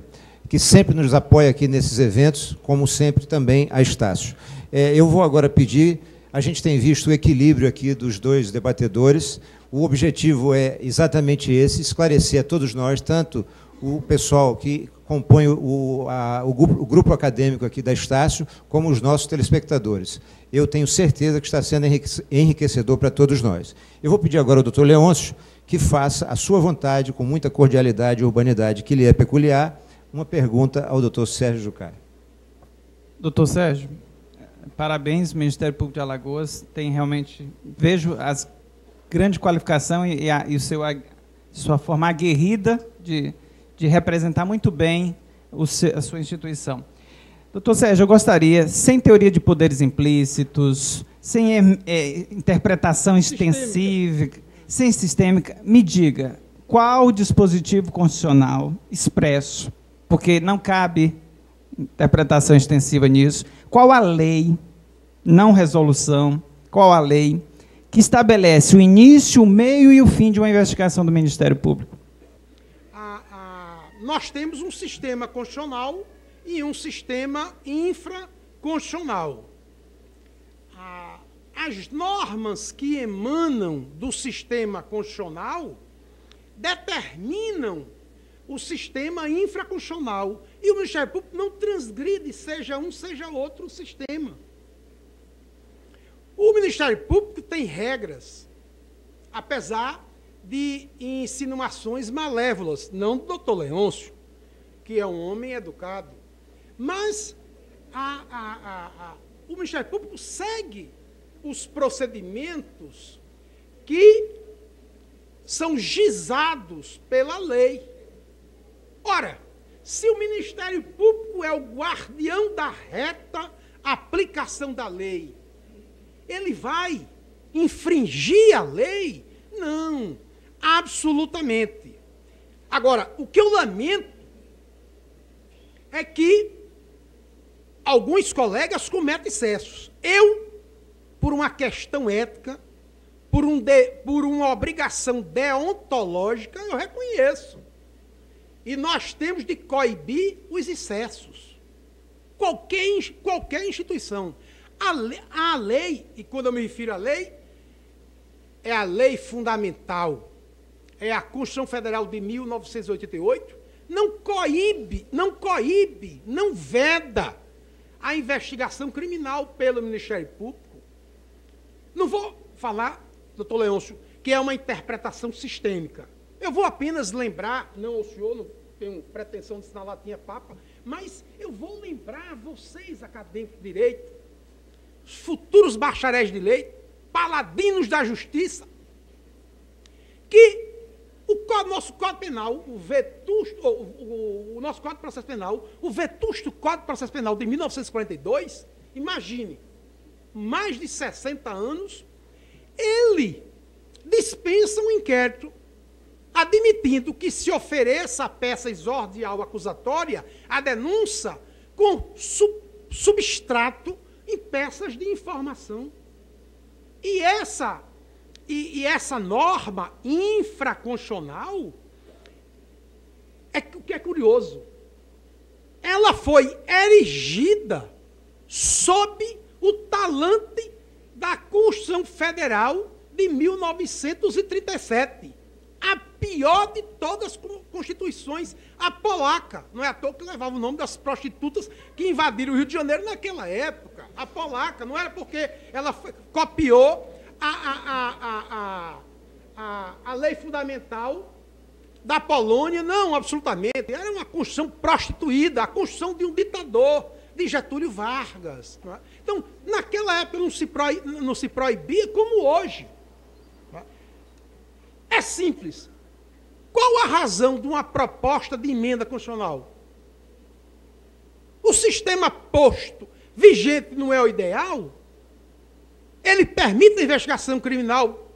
D: que sempre nos apoia aqui nesses eventos, como sempre também a Estácio. Eu vou agora pedir, a gente tem visto o equilíbrio aqui dos dois debatedores, o objetivo é exatamente esse, esclarecer a todos nós, tanto o pessoal que compõe o grupo acadêmico aqui da Estácio, como os nossos telespectadores. Eu tenho certeza que está sendo enriquecedor para todos nós. Eu vou pedir agora ao doutor Leôncio que faça, à sua vontade, com muita cordialidade e urbanidade que lhe é peculiar, uma pergunta ao doutor Sérgio Jucá. Doutor
E: Sérgio, parabéns, Ministério Público de Alagoas, tem realmente, vejo a grande qualificação e sua forma aguerrida de representar muito bem a sua instituição. Doutor Sérgio, eu gostaria, sem teoria de poderes implícitos, sem interpretação extensiva, sem sistêmica, me diga, qual o dispositivo constitucional expresso, porque não cabe interpretação extensiva nisso, qual a lei, não resolução, qual a lei que estabelece o início, o meio e o fim de uma investigação do Ministério Público?
F: Nós temos um sistema constitucional e um sistema infraconstitucional. As normas que emanam do sistema constitucional determinam o sistema infraconstitucional. E o Ministério Público não transgride, seja um, seja outro sistema. O Ministério Público tem regras, apesar de insinuações malévolas, não do doutor Leôncio, que é um homem educado. Mas o Ministério Público segue os procedimentos que são gizados pela lei. Ora, se o Ministério Público é o guardião da reta aplicação da lei, ele vai infringir a lei? Não, absolutamente. Agora, o que eu lamento é que alguns colegas cometem excessos. Eu, por uma questão ética, por uma obrigação deontológica, eu reconheço. E nós temos de coibir os excessos. Qualquer instituição. A lei, e quando eu me refiro à lei, é a lei fundamental, é a Constituição Federal de 1988, não coíbe, não veda a investigação criminal pelo Ministério Público. Não vou falar, doutor Leôncio, que é uma interpretação sistêmica. Eu vou apenas lembrar, não o senhor, não tenho pretensão de ensinar latinha papa, mas eu vou lembrar vocês, acadêmicos de direito, os futuros bacharéis de lei, paladinos da justiça, que o nosso Código Penal, o nosso Código de Processo Penal, o vetusto Código de Processo Penal de 1942, imagine, mais de 60 anos, ele dispensa um inquérito, admitindo que se ofereça a peça exordial acusatória, a denúncia, com substrato em peças de informação. E essa norma infraconstitucional, o que é curioso, ela foi erigida sob o talante da Constituição Federal de 1937. A pior de todas as constituições, a polaca. Não é à toa que levava o nome das prostitutas que invadiram o Rio de Janeiro naquela época. A polaca, não era porque ela copiou a lei fundamental da Polônia, não, absolutamente. Era uma Constituição prostituída, a Constituição de um ditador, de Getúlio Vargas. Não é? Então, naquela época não se proibia como hoje. Não é? É simples. Qual a razão de uma proposta de emenda constitucional? O sistema posto, vigente, não é o ideal? Ele permite a investigação criminal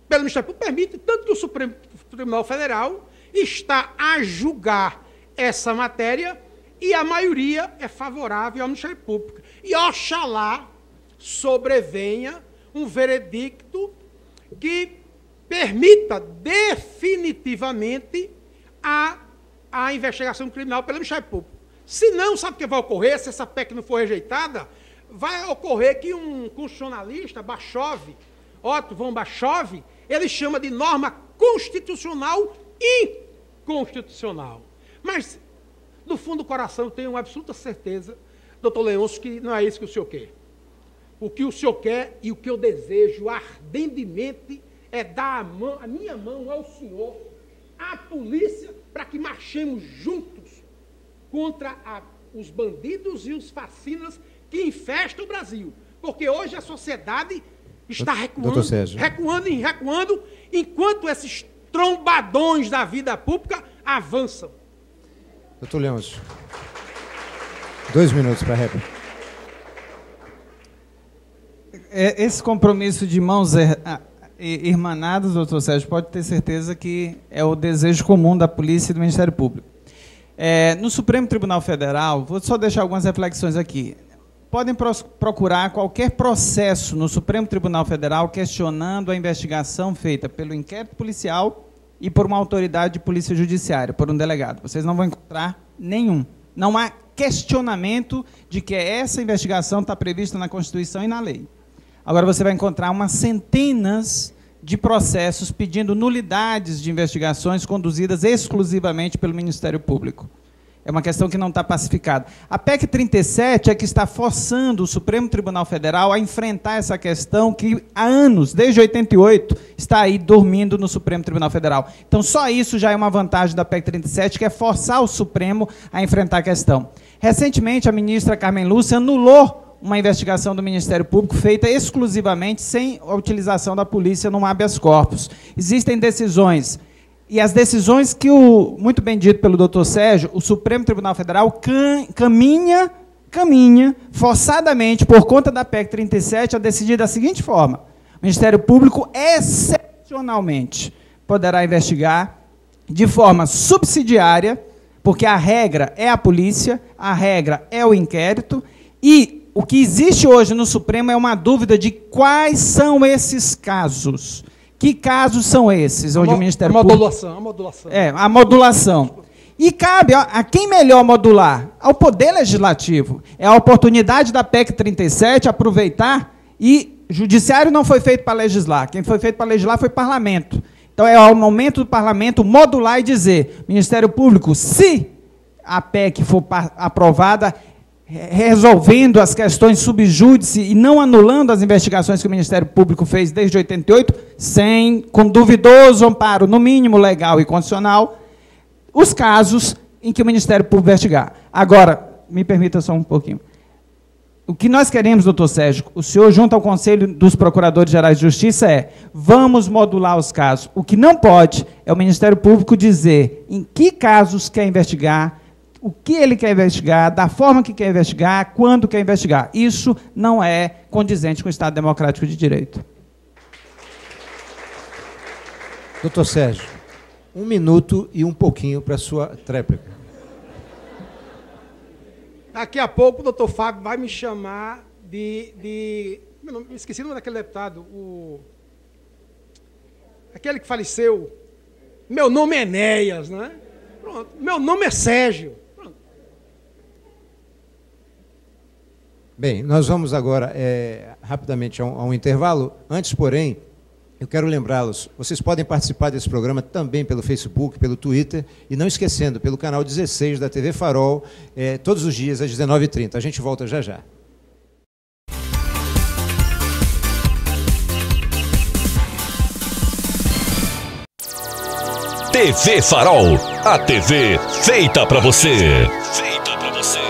F: pelo Ministério Público? Permite, tanto que o Supremo Tribunal Federal está a julgar essa matéria e a maioria é favorável ao Ministério Público. E oxalá sobrevenha um veredicto que permita definitivamente a investigação criminal pelo Ministério Público. Se não, sabe o que vai ocorrer? Se essa PEC não for rejeitada, vai ocorrer que um constitucionalista, Otto von Bachov, ele chama de norma constitucional inconstitucional. Mas, no fundo do coração, eu tenho uma absoluta certeza, doutor Leôncio, que não é isso que o senhor quer. O que o senhor quer e o que eu desejo ardentemente é dar a minha mão ao senhor, à polícia, para que marchemos juntos contra os bandidos e os fascinas que infestam o Brasil. Porque hoje a sociedade está recuando, enquanto esses trombadões da vida pública avançam.
D: Doutor Leôncio, 2 minutos para a réplica.
E: Esse compromisso de mãos irmanadas, doutor Sérgio, pode ter certeza que é o desejo comum da polícia e do Ministério Público. No Supremo Tribunal Federal, vou só deixar algumas reflexões aqui. Podem procurar qualquer processo no Supremo Tribunal Federal questionando a investigação feita pelo inquérito policial e por uma autoridade de polícia judiciária, por um delegado. Vocês não vão encontrar nenhum. Não há questionamento de que essa investigação está prevista na Constituição e na lei. Agora você vai encontrar umas centenas de processos pedindo nulidades de investigações conduzidas exclusivamente pelo Ministério Público. É uma questão que não está pacificada. A PEC 37 é que está forçando o Supremo Tribunal Federal a enfrentar essa questão que há anos, desde 88, está aí dormindo no Supremo Tribunal Federal. Então, só isso já é uma vantagem da PEC 37, que é forçar o Supremo a enfrentar a questão. Recentemente, a ministra Carmen Lúcia anulou uma investigação do Ministério Público feita exclusivamente sem a utilização da polícia no habeas corpus. Existem decisões, e as decisões que, muito bem dito pelo doutor Sérgio, o Supremo Tribunal Federal caminha forçadamente, por conta da PEC 37, a decidir da seguinte forma: o Ministério Público, excepcionalmente, poderá investigar de forma subsidiária, porque a regra é a polícia, a regra é o inquérito, e o que existe hoje no Supremo é uma dúvida de quais são esses casos. Que casos são esses? Onde o Ministério Público...
F: A modulação.
E: A modulação. E cabe a quem melhor modular? Ao Poder Legislativo. É a oportunidade da PEC 37 aproveitar, e o Judiciário não foi feito para legislar. Quem foi feito para legislar foi o Parlamento. Então, é o momento do Parlamento modular e dizer: Ministério Público, se a PEC for aprovada, resolvendo as questões subjúdice e não anulando as investigações que o Ministério Público fez desde 88, com duvidoso amparo, no mínimo legal e constitucional, os casos em que o Ministério Público investigar. Agora, me permita só um pouquinho. O que nós queremos, doutor Sérgio, o senhor, junto ao Conselho dos Procuradores Gerais de Justiça, vamos modular os casos. O que não pode é o Ministério Público dizer em que casos quer investigar, o que ele quer investigar, da forma que quer investigar, quando quer investigar. Isso não é condizente com o Estado Democrático de Direito.
D: Doutor Sérgio, 1 minuto e um pouquinho para a sua tréplica.
F: Daqui a pouco o doutor Fábio vai me chamar de esqueci o nome daquele deputado, aquele que faleceu. Meu nome é Enéas, né? Pronto. Meu nome é Sérgio.
D: Bem, nós vamos agora rapidamente a um intervalo. Antes, porém, eu quero lembrá-los, vocês podem participar desse programa também pelo Facebook, pelo Twitter, e não esquecendo, pelo canal 16 da TV Farol, todos os dias às 19h30. A gente volta já já.
A: TV Farol, a TV feita pra você. Feita pra você.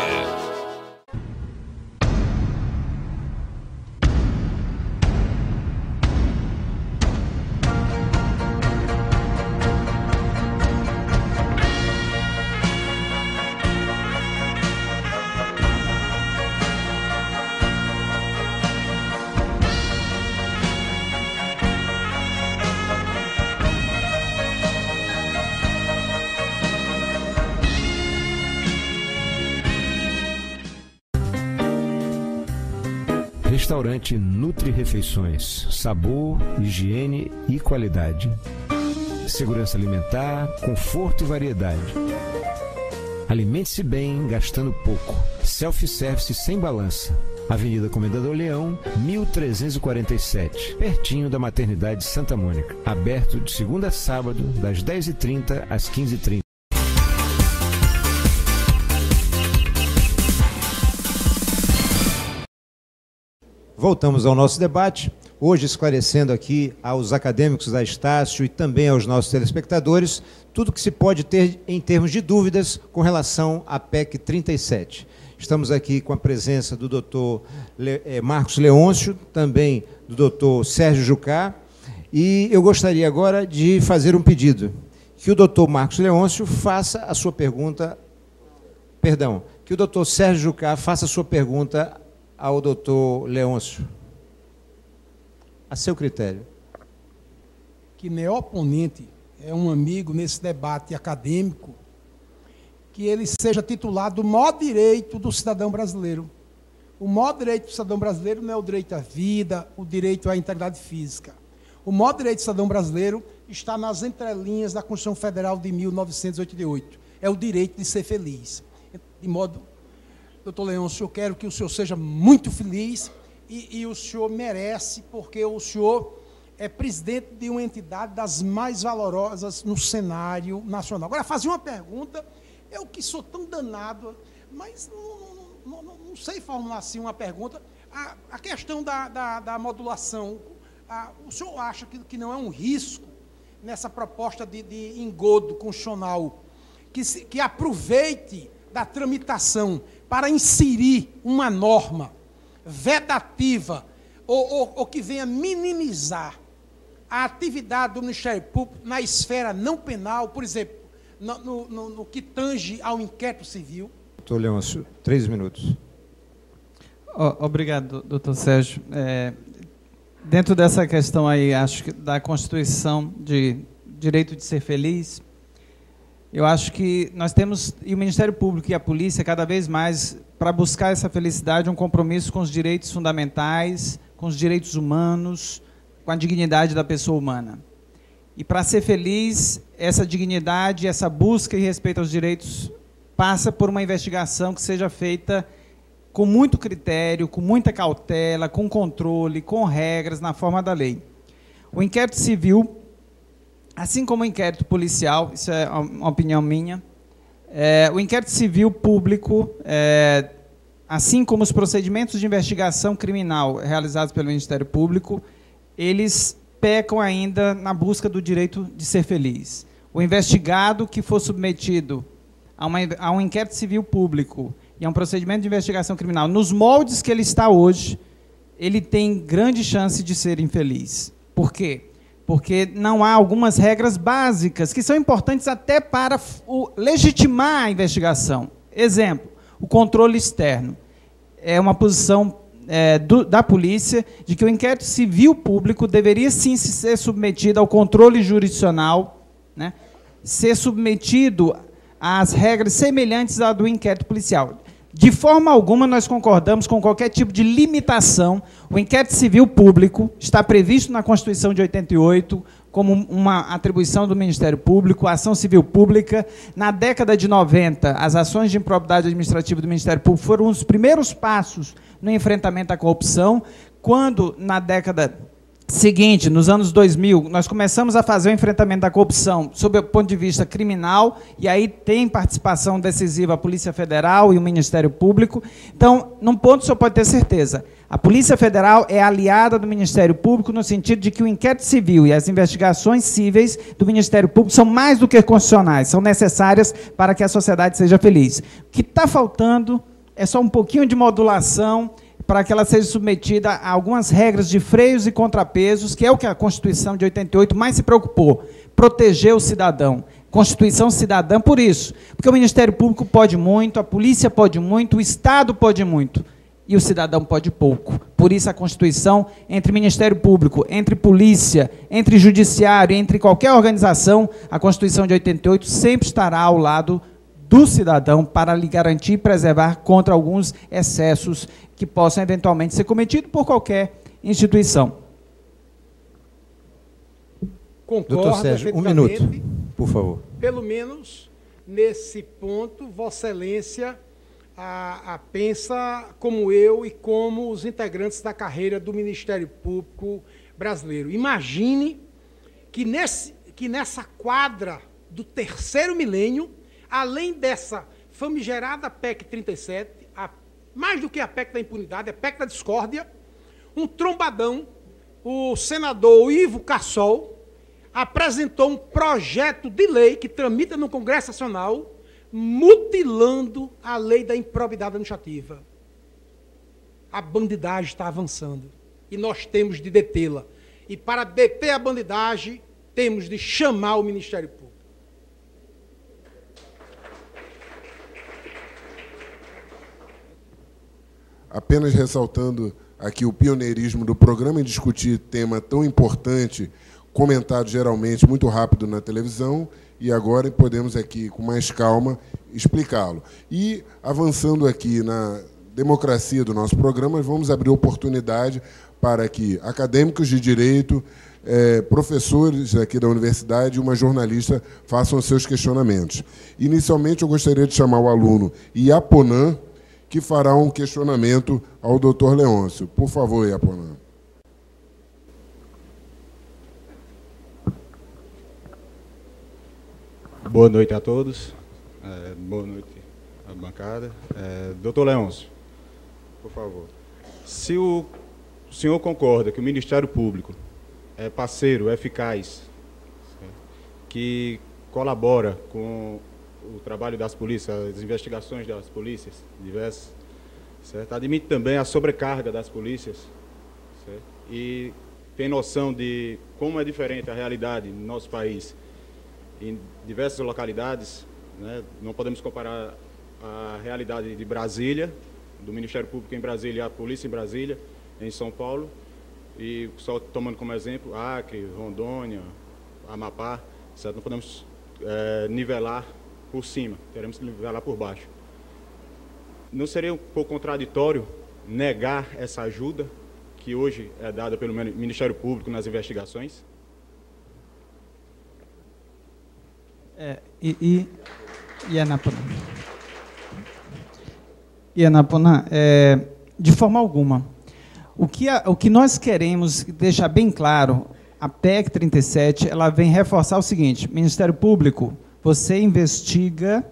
C: Restaurante Nutri Refeições, sabor, higiene e qualidade. Segurança alimentar, conforto e variedade. Alimente-se bem, gastando pouco. Self-service sem balança. Avenida Comendador Leão, 1347, pertinho da Maternidade Santa Mônica. Aberto de segunda a sábado, das 10h30 às 15h30.
D: Voltamos ao nosso debate, hoje esclarecendo aqui aos acadêmicos da Estácio e também aos nossos telespectadores tudo que se pode ter em termos de dúvidas com relação à PEC 37. Estamos aqui com a presença do doutor Marcos Leôncio, também do doutor Sérgio Jucá, e eu gostaria agora de fazer um pedido, que o doutor Marcos Leôncio faça a sua pergunta, que o doutor Sérgio Jucá faça a sua pergunta ao doutor Leôncio. A seu critério.
F: Que meu oponente é um amigo nesse debate acadêmico, que ele seja titulado do maior direito do cidadão brasileiro. O maior direito do cidadão brasileiro não é o direito à vida, o direito à integridade física. O maior direito do cidadão brasileiro está nas entrelinhas da Constituição Federal de 1988. É o direito de ser feliz. De modo... Doutor Leôncio, eu quero que o senhor seja muito feliz e o senhor merece, porque o senhor é presidente de uma entidade das mais valorosas no cenário nacional. Agora, fazer uma pergunta, eu que sou tão danado, mas não sei formular assim uma pergunta. A questão da modulação, o senhor acha que não é um risco nessa proposta de engodo constitucional, que aproveite da tramitação para inserir uma norma vedativa ou que venha minimizar a atividade do Ministério Público na esfera não penal, por exemplo, no que tange ao inquérito civil?
D: Doutor Leôncio, 3 minutos.
E: Obrigado, doutor Sérgio. Dentro dessa questão aí, acho que da Constituição de direito de ser feliz, eu acho que nós temos, e o Ministério Público e a polícia, cada vez mais, para buscar essa felicidade, um compromisso com os direitos fundamentais, com os direitos humanos, com a dignidade da pessoa humana. E para ser feliz, essa dignidade, essa busca e respeito aos direitos passa por uma investigação que seja feita com muito critério, com muita cautela, com controle, com regras, na forma da lei. O inquérito civil, assim como o inquérito policial, isso é uma opinião minha, o inquérito civil público, assim como os procedimentos de investigação criminal realizados pelo Ministério Público, eles pecam ainda na busca do direito de ser feliz. O investigado que for submetido a um inquérito civil público e a um procedimento de investigação criminal, nos moldes que ele está hoje, ele tem grande chance de ser infeliz. Por quê? Porque não há algumas regras básicas que são importantes até para legitimar a investigação. Exemplo, o controle externo. É uma posição da polícia de que o inquérito civil público deveria sim ser submetido ao controle jurisdicional, né? Ser submetido às regras semelhantes à do inquérito policial. De forma alguma nós concordamos com qualquer tipo de limitação. O inquérito civil público está previsto na Constituição de 88, como uma atribuição do Ministério Público, a ação civil pública. Na década de 90, as ações de improbidade administrativa do Ministério Público foram os primeiros passos no enfrentamento à corrupção, quando, na década seguinte, nos anos 2000, nós começamos a fazer o enfrentamento da corrupção sob o ponto de vista criminal, e aí tem participação decisiva a Polícia Federal e o Ministério Público. Então, num ponto o senhor pode ter certeza, a Polícia Federal é aliada do Ministério Público no sentido de que o inquérito civil e as investigações cíveis do Ministério Público são mais do que constitucionais, são necessárias para que a sociedade seja feliz. O que está faltando é só um pouquinho de modulação para que ela seja submetida a algumas regras de freios e contrapesos, que é o que a Constituição de 88 mais se preocupou, proteger o cidadão. Constituição cidadã por isso, porque o Ministério Público pode muito, a polícia pode muito, o Estado pode muito, e o cidadão pode pouco. Por isso a Constituição, entre Ministério Público, entre polícia, entre judiciário, entre qualquer organização, a Constituição de 88 sempre estará ao lado do cidadão para lhe garantir e preservar contra alguns excessos que possam eventualmente ser cometidos por qualquer instituição.
F: Concordo,
D: Doutor Sérgio, um minuto, por favor.
F: Pelo menos, nesse ponto, Vossa Excelência pensa como eu e como os integrantes da carreira do Ministério Público brasileiro. Imagine que nessa quadra do terceiro milênio, além dessa famigerada PEC 37, mais do que a PEC da impunidade, a PEC da discórdia, um trombadão, o senador Ivo Cassol, apresentou um projeto de lei que tramita no Congresso Nacional, mutilando a lei da improbidade administrativa. A bandidagem está avançando e nós temos de detê-la. E para deter a bandidagem, temos de chamar o Ministério Público.
B: Apenas ressaltando aqui o pioneirismo do programa em discutir tema tão importante, comentado geralmente muito rápido na televisão, e agora podemos aqui, com mais calma, explicá-lo. E, avançando aqui na democracia do nosso programa, vamos abrir oportunidade para que acadêmicos de direito, professores aqui da universidade e uma jornalista façam seus questionamentos. Inicialmente, eu gostaria de chamar o aluno Iaponã, que fará um questionamento ao doutor Leôncio. Por favor, Iaponã.
G: Boa noite a todos. Boa noite à bancada. Doutor Leôncio, por favor. Se o senhor concorda que o Ministério Público é parceiro, eficaz, que colabora com o trabalho das polícias, as investigações das polícias diversas, certo? Admite também a sobrecarga das polícias, certo? E tem noção de como é diferente a realidade no nosso país em diversas localidades, né? Não podemos comparar a realidade de Brasília, do Ministério Público em Brasília, e a polícia em Brasília, em São Paulo, e só tomando como exemplo Acre, Rondônia, Amapá, certo? Não podemos nivelar por cima, teremos que nivelar por baixo. Não seria um pouco contraditório negar essa ajuda que hoje é dada pelo Ministério Público nas investigações?
E: Anapunan, de forma alguma. O que nós queremos deixar bem claro, a PEC 37, ela vem reforçar o seguinte: Ministério Público, você investiga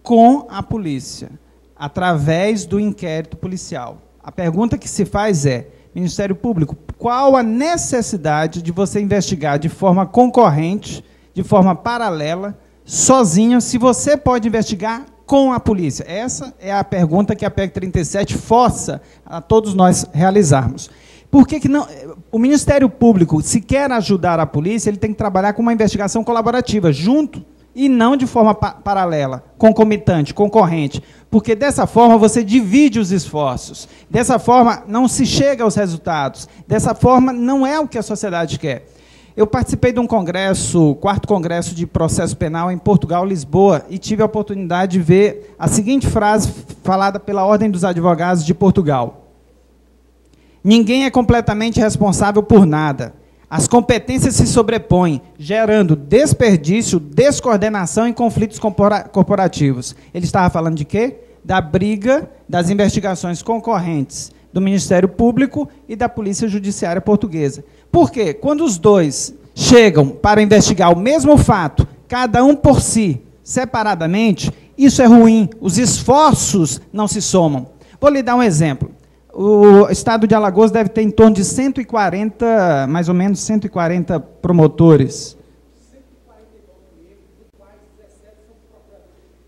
E: com a polícia, através do inquérito policial. A pergunta que se faz é, Ministério Público, qual a necessidade de você investigar de forma concorrente, de forma paralela, sozinho, se você pode investigar com a polícia? Essa é a pergunta que a PEC 37 força a todos nós realizarmos. Por que não? O Ministério Público, se quer ajudar a polícia, ele tem que trabalhar com uma investigação colaborativa, junto, e não de forma paralela, concomitante, concorrente, porque dessa forma você divide os esforços, dessa forma não se chega aos resultados, dessa forma não é o que a sociedade quer. Eu participei de um congresso, 4º Congresso de Processo Penal em Portugal, Lisboa, e tive a oportunidade de ver a seguinte frase falada pela Ordem dos Advogados de Portugal: ninguém é completamente responsável por nada. As competências se sobrepõem, gerando desperdício, descoordenação e conflitos corporativos. Ele estava falando de quê? Da briga das investigações concorrentes do Ministério Público e da Polícia Judiciária Portuguesa. Por quê? Quando os dois chegam para investigar o mesmo fato, cada um por si, separadamente, isso é ruim, os esforços não se somam. Vou lhe dar um exemplo. O estado de Alagoas deve ter em torno de 140, mais ou menos 140 promotores.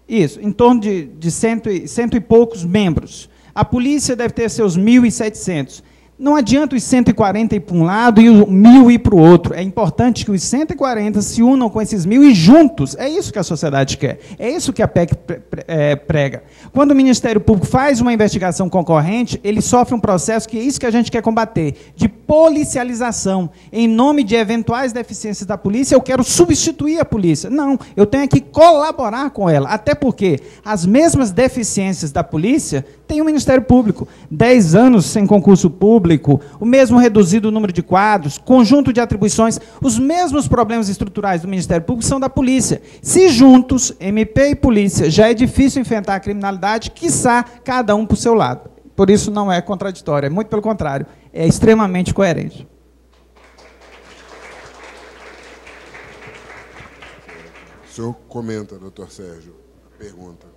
E: Isso, em torno de cento e poucos membros. A polícia deve ter seus 1.700. Não adianta os 140 ir para um lado e os 1.000 ir para o outro. É importante que os 140 se unam com esses 1.000 e juntos. É isso que a sociedade quer. É isso que a PEC prega. Quando o Ministério Público faz uma investigação concorrente, ele sofre um processo que é isso que a gente quer combater, de policialização. Em nome de eventuais deficiências da polícia, eu quero substituir a polícia. Não, eu tenho que colaborar com ela. Até porque as mesmas deficiências da polícia tem o Ministério Público. 10 anos sem concurso público, o mesmo reduzido número de quadros, conjunto de atribuições, os mesmos problemas estruturais do Ministério Público são da polícia. Se juntos, MP e polícia, já é difícil enfrentar a criminalidade, quiçá cada um por seu lado. Por isso não é contraditório, é muito pelo contrário, é extremamente coerente.
B: O senhor comenta, doutor Sérgio, a pergunta.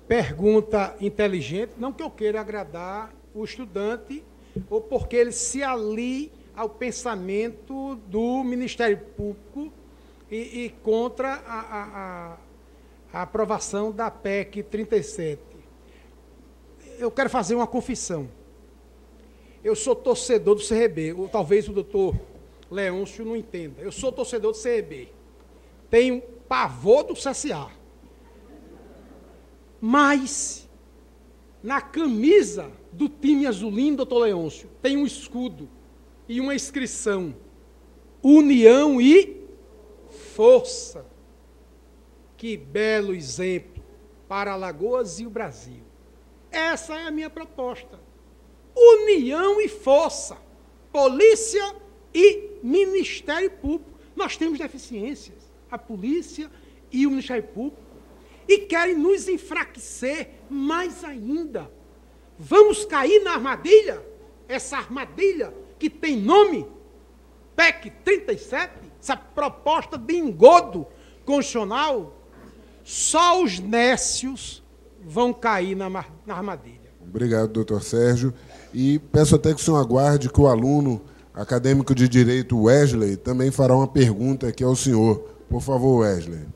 F: Pergunta inteligente, não que eu queira agradar o estudante, ou porque ele se alie ao pensamento do Ministério Público e contra a aprovação da PEC 37. Eu quero fazer uma confissão. Eu sou torcedor do CRB, ou talvez o doutor Leôncio não entenda. Eu sou torcedor do CRB. Tenho pavor do CSA. Mas, na camisa do time azulino, doutor Leôncio, tem um escudo e uma inscrição: União e Força. Que belo exemplo para Alagoas e o Brasil. Essa é a minha proposta. União e força. Polícia e Ministério Público. Nós temos deficiências. A polícia e o Ministério Público. E querem nos enfraquecer mais ainda. Vamos cair na armadilha? Essa armadilha que tem nome, PEC 37, essa proposta de engodo constitucional, só os nécios vão cair na armadilha.
B: Obrigado, doutor Sérgio. E peço até que o senhor aguarde que o aluno acadêmico de Direito, Wesley, também fará uma pergunta aqui ao senhor. Por favor, Wesley.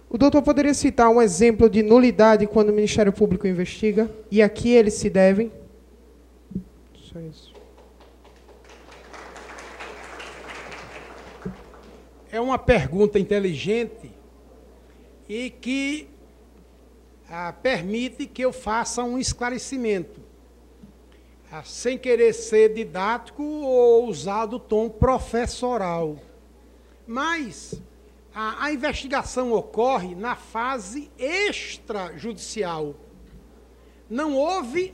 H: O doutor poderia citar um exemplo de nulidade quando o Ministério Público investiga? E a que eles se devem? Só isso.
F: É uma pergunta inteligente e que permite que eu faça um esclarecimento, sem querer ser didático ou usar o tom professoral. Mas a investigação ocorre na fase extrajudicial. Não houve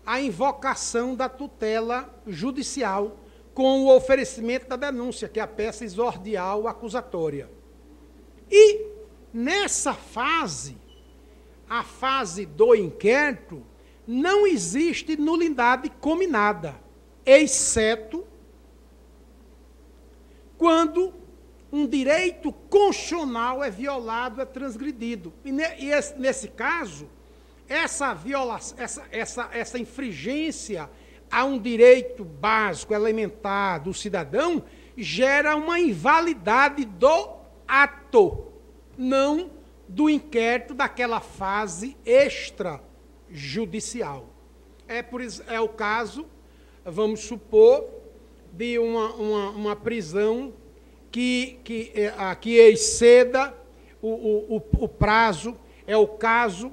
F: a invocação da tutela judicial com o oferecimento da denúncia, que é a peça exordial acusatória. E, nessa fase, a fase do inquérito, não existe nulidade cominada, exceto quando um direito constitucional é violado, é transgredido. E nesse caso, essa violação, essa infringência a um direito básico, elementar do cidadão, gera uma invalidade do ato, não do inquérito daquela fase extrajudicial. É o caso, vamos supor, de uma prisão que exceda o prazo, é o caso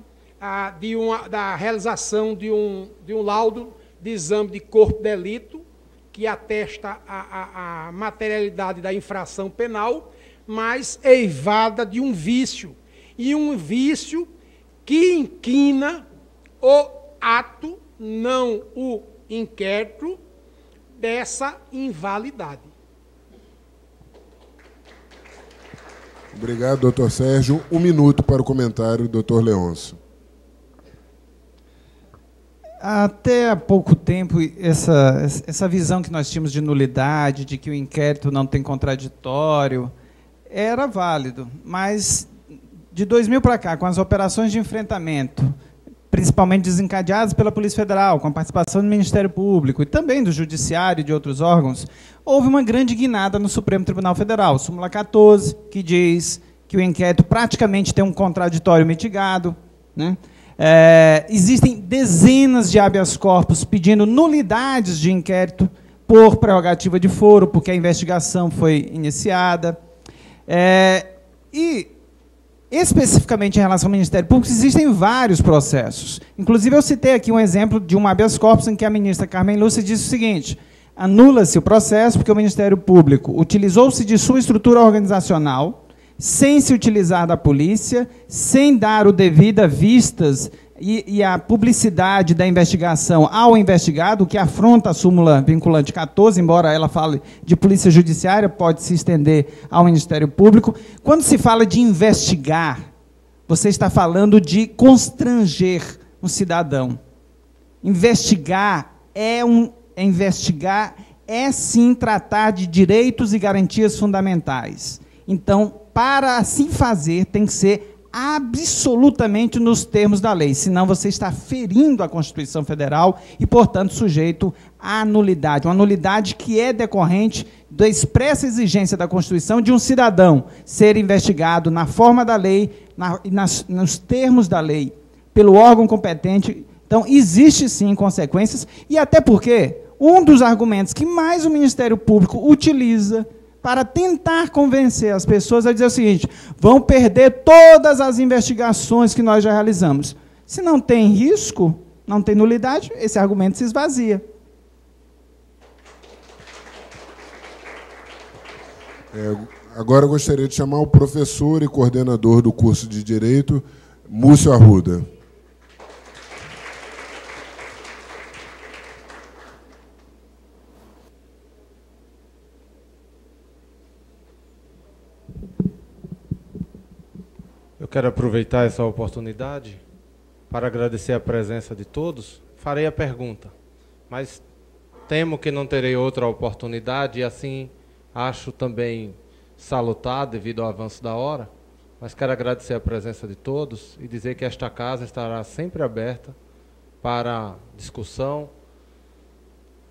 F: da realização de um laudo de exame de corpo de delito, que atesta a materialidade da infração penal, mas eivada de um vício, e um vício que inquina o ato, não o inquérito, dessa invalidade.
B: Obrigado, doutor Sérgio. 1 minuto para o comentário, doutor Leôncio.
E: Até há pouco tempo, essa visão que nós tínhamos de nulidade, de que o inquérito não tem contraditório, era válido. Mas, de 2000 para cá, com as operações de enfrentamento, principalmente desencadeadas pela Polícia Federal, com a participação do Ministério Público e também do Judiciário e de outros órgãos, houve uma grande guinada no Supremo Tribunal Federal. Súmula 14, que diz que o inquérito praticamente tem um contraditório mitigado, né? Existem dezenas de habeas corpus pedindo nulidades de inquérito por prerrogativa de foro, porque a investigação foi iniciada. E, especificamente em relação ao Ministério Público, existem vários processos. Inclusive, eu citei aqui um exemplo de um habeas corpus em que a ministra Carmen Lúcia disse o seguinte: anula-se o processo porque o Ministério Público utilizou-se de sua estrutura organizacional, sem se utilizar da polícia, sem dar o devido vistas e a publicidade da investigação ao investigado, o que afronta a súmula vinculante 14, embora ela fale de polícia judiciária, pode se estender ao Ministério Público. Quando se fala de investigar, você está falando de constranger um cidadão. Investigar é sim tratar de direitos e garantias fundamentais. Então, para assim fazer, tem que ser absolutamente nos termos da lei, senão você está ferindo a Constituição Federal e, portanto, sujeito à nulidade. Uma nulidade que é decorrente da expressa exigência da Constituição de um cidadão ser investigado na forma da lei, nos termos da lei, pelo órgão competente. Então, existe sim consequências, e até porque um dos argumentos que mais o Ministério Público utiliza para tentar convencer as pessoas a dizer o seguinte: vão perder todas as investigações que nós já realizamos. Se não tem risco, não tem nulidade, esse argumento se esvazia.
B: Agora eu gostaria de chamar o professor e coordenador do curso de Direito, Múcio Arruda.
I: Eu quero aproveitar essa oportunidade para agradecer a presença de todos. Farei a pergunta, mas temo que não terei outra oportunidade e assim acho também salutar devido ao avanço da hora, mas quero agradecer a presença de todos e dizer que esta casa estará sempre aberta para discussão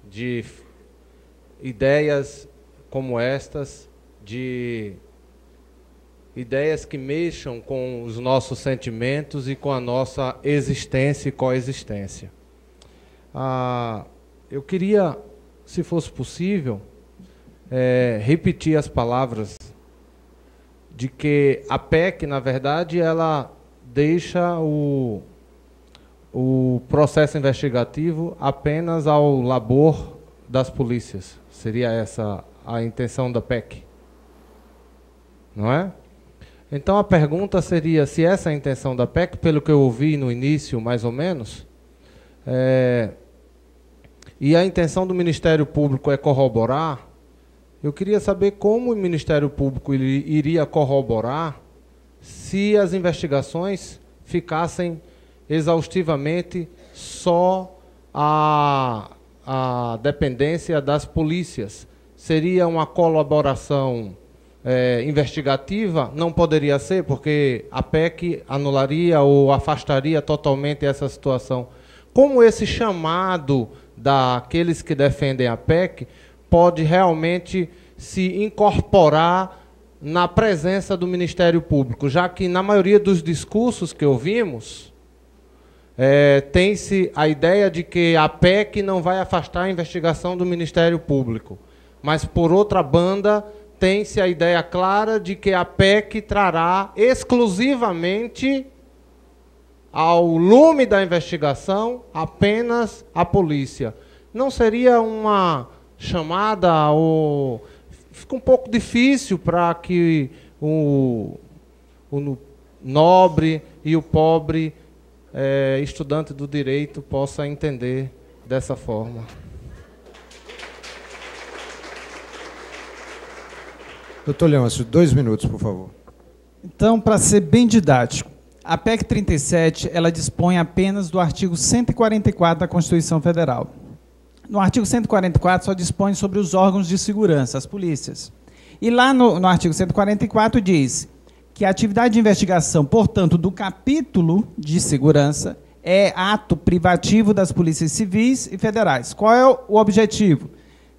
I: de ideias como estas, de ideias que mexam com os nossos sentimentos e com a nossa existência e coexistência. Eu queria, se fosse possível, repetir as palavras de que a PEC, na verdade, ela deixa o processo investigativo apenas ao labor das polícias. Seria essa a intenção da PEC, não é? Então, a pergunta seria se essa é a intenção da PEC, pelo que eu ouvi no início, mais ou menos, e a intenção do Ministério Público é corroborar. Eu queria saber como o Ministério Público iria corroborar se as investigações ficassem exaustivamente só a dependência das polícias. Seria uma colaboração investigativa? Não poderia ser, porque a PEC anularia ou afastaria totalmente essa situação. Como esse chamado daqueles que defendem a PEC pode realmente se incorporar na presença do Ministério Público, já que na maioria dos discursos que ouvimos, tem-se a ideia de que a PEC não vai afastar a investigação do Ministério Público, mas, por outra banda, tem-se a ideia clara de que a PEC trará exclusivamente ao lume da investigação apenas a polícia. Não seria uma chamada, ou fica um pouco difícil para que o nobre e o pobre estudante do direito possa entender dessa forma.
D: Doutor Leôncio, 2 minutos, por favor.
E: Então, para ser bem didático, a PEC 37, ela dispõe apenas do artigo 144 da Constituição Federal. No artigo 144 só dispõe sobre os órgãos de segurança, as polícias. E lá no artigo 144 diz que a atividade de investigação, portanto, do capítulo de segurança, é ato privativo das polícias civis e federais. Qual é o objetivo?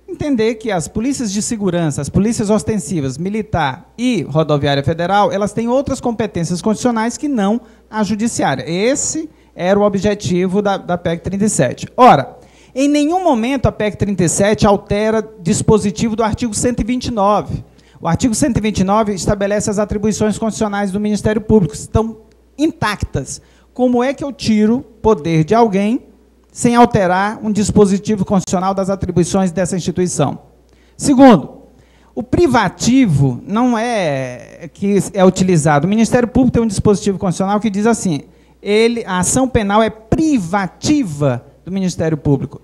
E: Entender que as polícias de segurança, as polícias ostensivas, militar e rodoviária federal, elas têm outras competências constitucionais que não a judiciária. Esse era o objetivo da PEC 37. Ora, em nenhum momento a PEC 37 altera dispositivo do artigo 129. O artigo 129 estabelece as atribuições constitucionais do Ministério Público, estão intactas. Como é que eu tiro poder de alguém sem alterar um dispositivo constitucional das atribuições dessa instituição? Segundo, o privativo não é que é utilizado. O Ministério Público tem um dispositivo constitucional que diz assim, a ação penal é privativa do Ministério Público.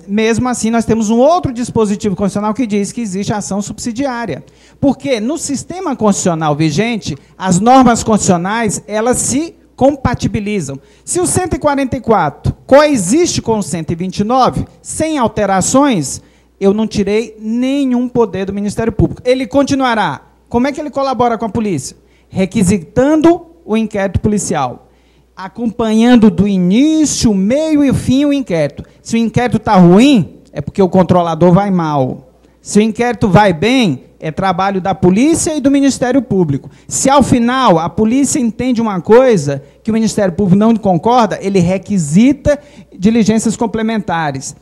E: Mesmo assim, nós temos um outro dispositivo constitucional que diz que existe ação subsidiária. Porque no sistema constitucional vigente, as normas constitucionais, elas se compatibilizam. Se o 144 coexiste com o 129, sem alterações, eu não tirei nenhum poder do Ministério Público. Ele continuará. Como é que ele colabora com a polícia? Requisitando o inquérito policial, acompanhando do início, o meio e o fim o inquérito. Se o inquérito está ruim, é porque o controlador vai mal. Se o inquérito vai bem, é trabalho da polícia e do Ministério Público. Se, ao final, a polícia entende uma coisa que o Ministério Público não concorda, ele requisita diligências complementares.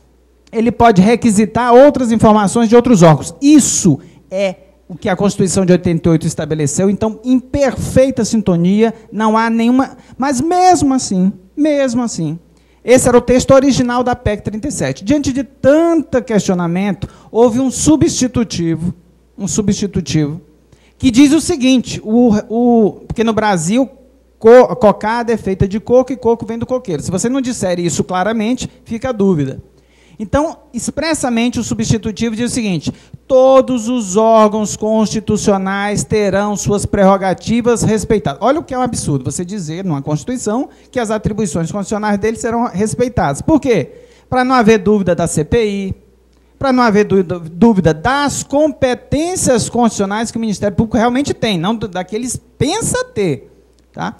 E: Ele pode requisitar outras informações de outros órgãos. Isso é o que a Constituição de 88 estabeleceu. Então, em perfeita sintonia, não há nenhuma... Mas, mesmo assim, esse era o texto original da PEC 37. Diante de tanto questionamento, houve um substitutivo, que diz o seguinte, porque no Brasil, cocada é feita de coco e coco vem do coqueiro. Se você não disser isso claramente, fica a dúvida. Então, expressamente, o substitutivo diz o seguinte, todos os órgãos constitucionais terão suas prerrogativas respeitadas. Olha o que é um absurdo, você dizer, numa Constituição, que as atribuições constitucionais deles serão respeitadas. Por quê? Para não haver dúvida da CPI, para não haver dúvida das competências constitucionais que o Ministério Público realmente tem, não daqueles pensa ter. Tá?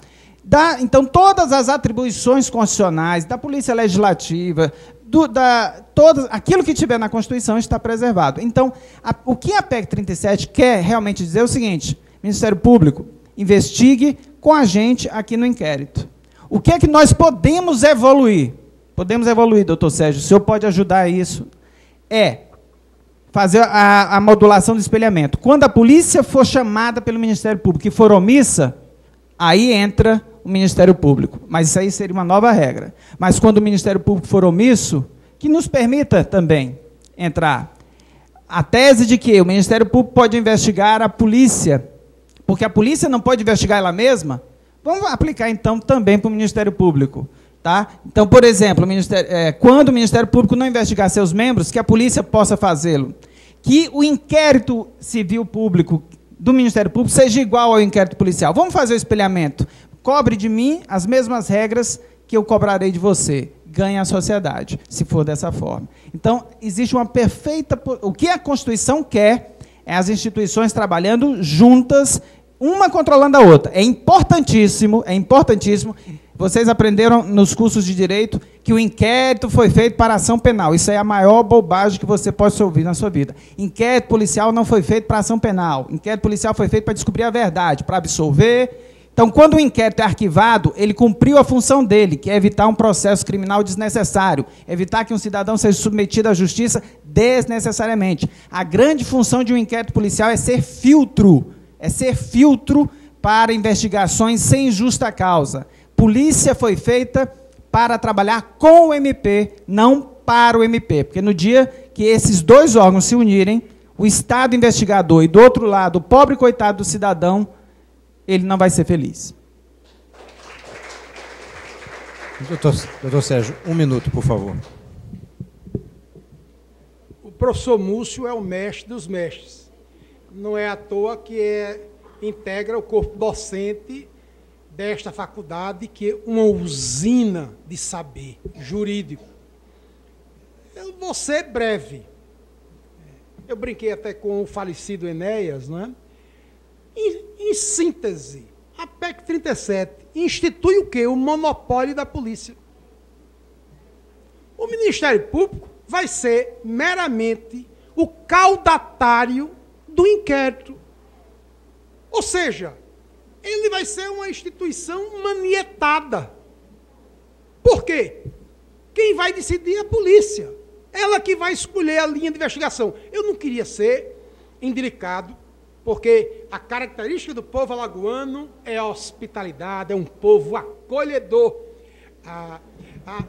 E: Então, todas as atribuições constitucionais da Polícia Legislativa, aquilo que tiver na Constituição está preservado. Então, o que a PEC 37 quer realmente dizer é o seguinte, Ministério Público, investigue com a gente aqui no inquérito. O que é que nós podemos evoluir? Podemos evoluir, doutor Sérgio, o senhor pode ajudar isso. Fazer a modulação do espelhamento. Quando a polícia for chamada pelo Ministério Público e for omissa, aí entra o Ministério Público. Mas isso aí seria uma nova regra. Mas quando o Ministério Público for omisso, que nos permita também entrar. A tese de que o Ministério Público pode investigar a polícia, porque a polícia não pode investigar ela mesma, vamos aplicar, então, também para o Ministério Público. Tá? Então, por exemplo, quando o Ministério Público não investigar seus membros, que a polícia possa fazê-lo. Que o inquérito civil público do Ministério Público seja igual ao inquérito policial. Vamos fazer o espelhamento. Cobre de mim as mesmas regras que eu cobrarei de você. Ganha a sociedade, se for dessa forma. Então, existe uma perfeita... O que a Constituição quer é as instituições trabalhando juntas, uma controlando a outra. É importantíssimo. Vocês aprenderam nos cursos de Direito que o inquérito foi feito para ação penal. Isso é a maior bobagem que você pode ouvir na sua vida. Inquérito policial não foi feito para ação penal. Inquérito policial foi feito para descobrir a verdade, para absolver. Então, quando o inquérito é arquivado, ele cumpriu a função dele, que é evitar um processo criminal desnecessário, evitar que um cidadão seja submetido à justiça desnecessariamente. A grande função de um inquérito policial é ser filtro para investigações sem justa causa. Polícia foi feita para trabalhar com o MP, não para o MP, porque no dia que esses dois órgãos se unirem, o Estado investigador e, do outro lado, o pobre coitado do cidadão, ele não vai ser feliz.
D: Doutor Sérgio, 1 minuto, por favor.
F: O professor Múcio é o mestre dos mestres. Não é à toa que integra o corpo docente desta faculdade, que é uma usina de saber jurídico. Eu vou ser breve. Eu brinquei até com o falecido Enéas, não é? Em síntese, a PEC 37 institui o quê? O monopólio da polícia. O Ministério Público vai ser meramente o caudatário do inquérito. Ou seja, ele vai ser uma instituição manietada. Por quê? Quem vai decidir é a polícia. Ela que vai escolher a linha de investigação. Eu não queria ser indelicado, porque a característica do povo alagoano é a hospitalidade, é um povo acolhedor.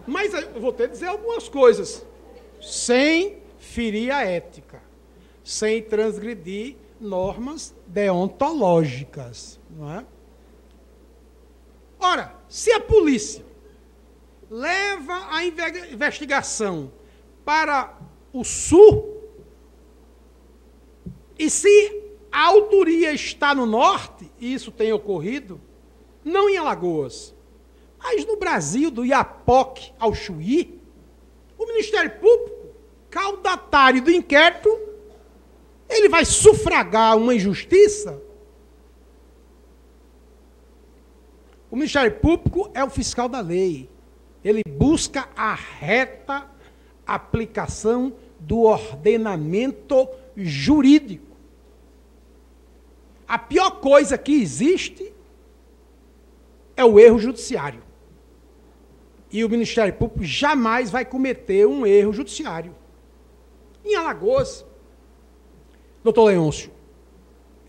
F: Mas eu vou ter que dizer algumas coisas, sem ferir a ética, sem transgredir normas deontológicas. Não é? Ora, se a polícia leva a investigação para o sul, e se a autoria está no norte, e isso tem ocorrido, não em Alagoas, mas no Brasil, do Iapoque ao Chuí, o Ministério Público, caudatário do inquérito, ele vai sufragar uma injustiça. O Ministério Público é o fiscal da lei. Ele busca a reta aplicação do ordenamento jurídico. A pior coisa que existe é o erro judiciário. E o Ministério Público jamais vai cometer um erro judiciário. Em Alagoas, doutor Leôncio,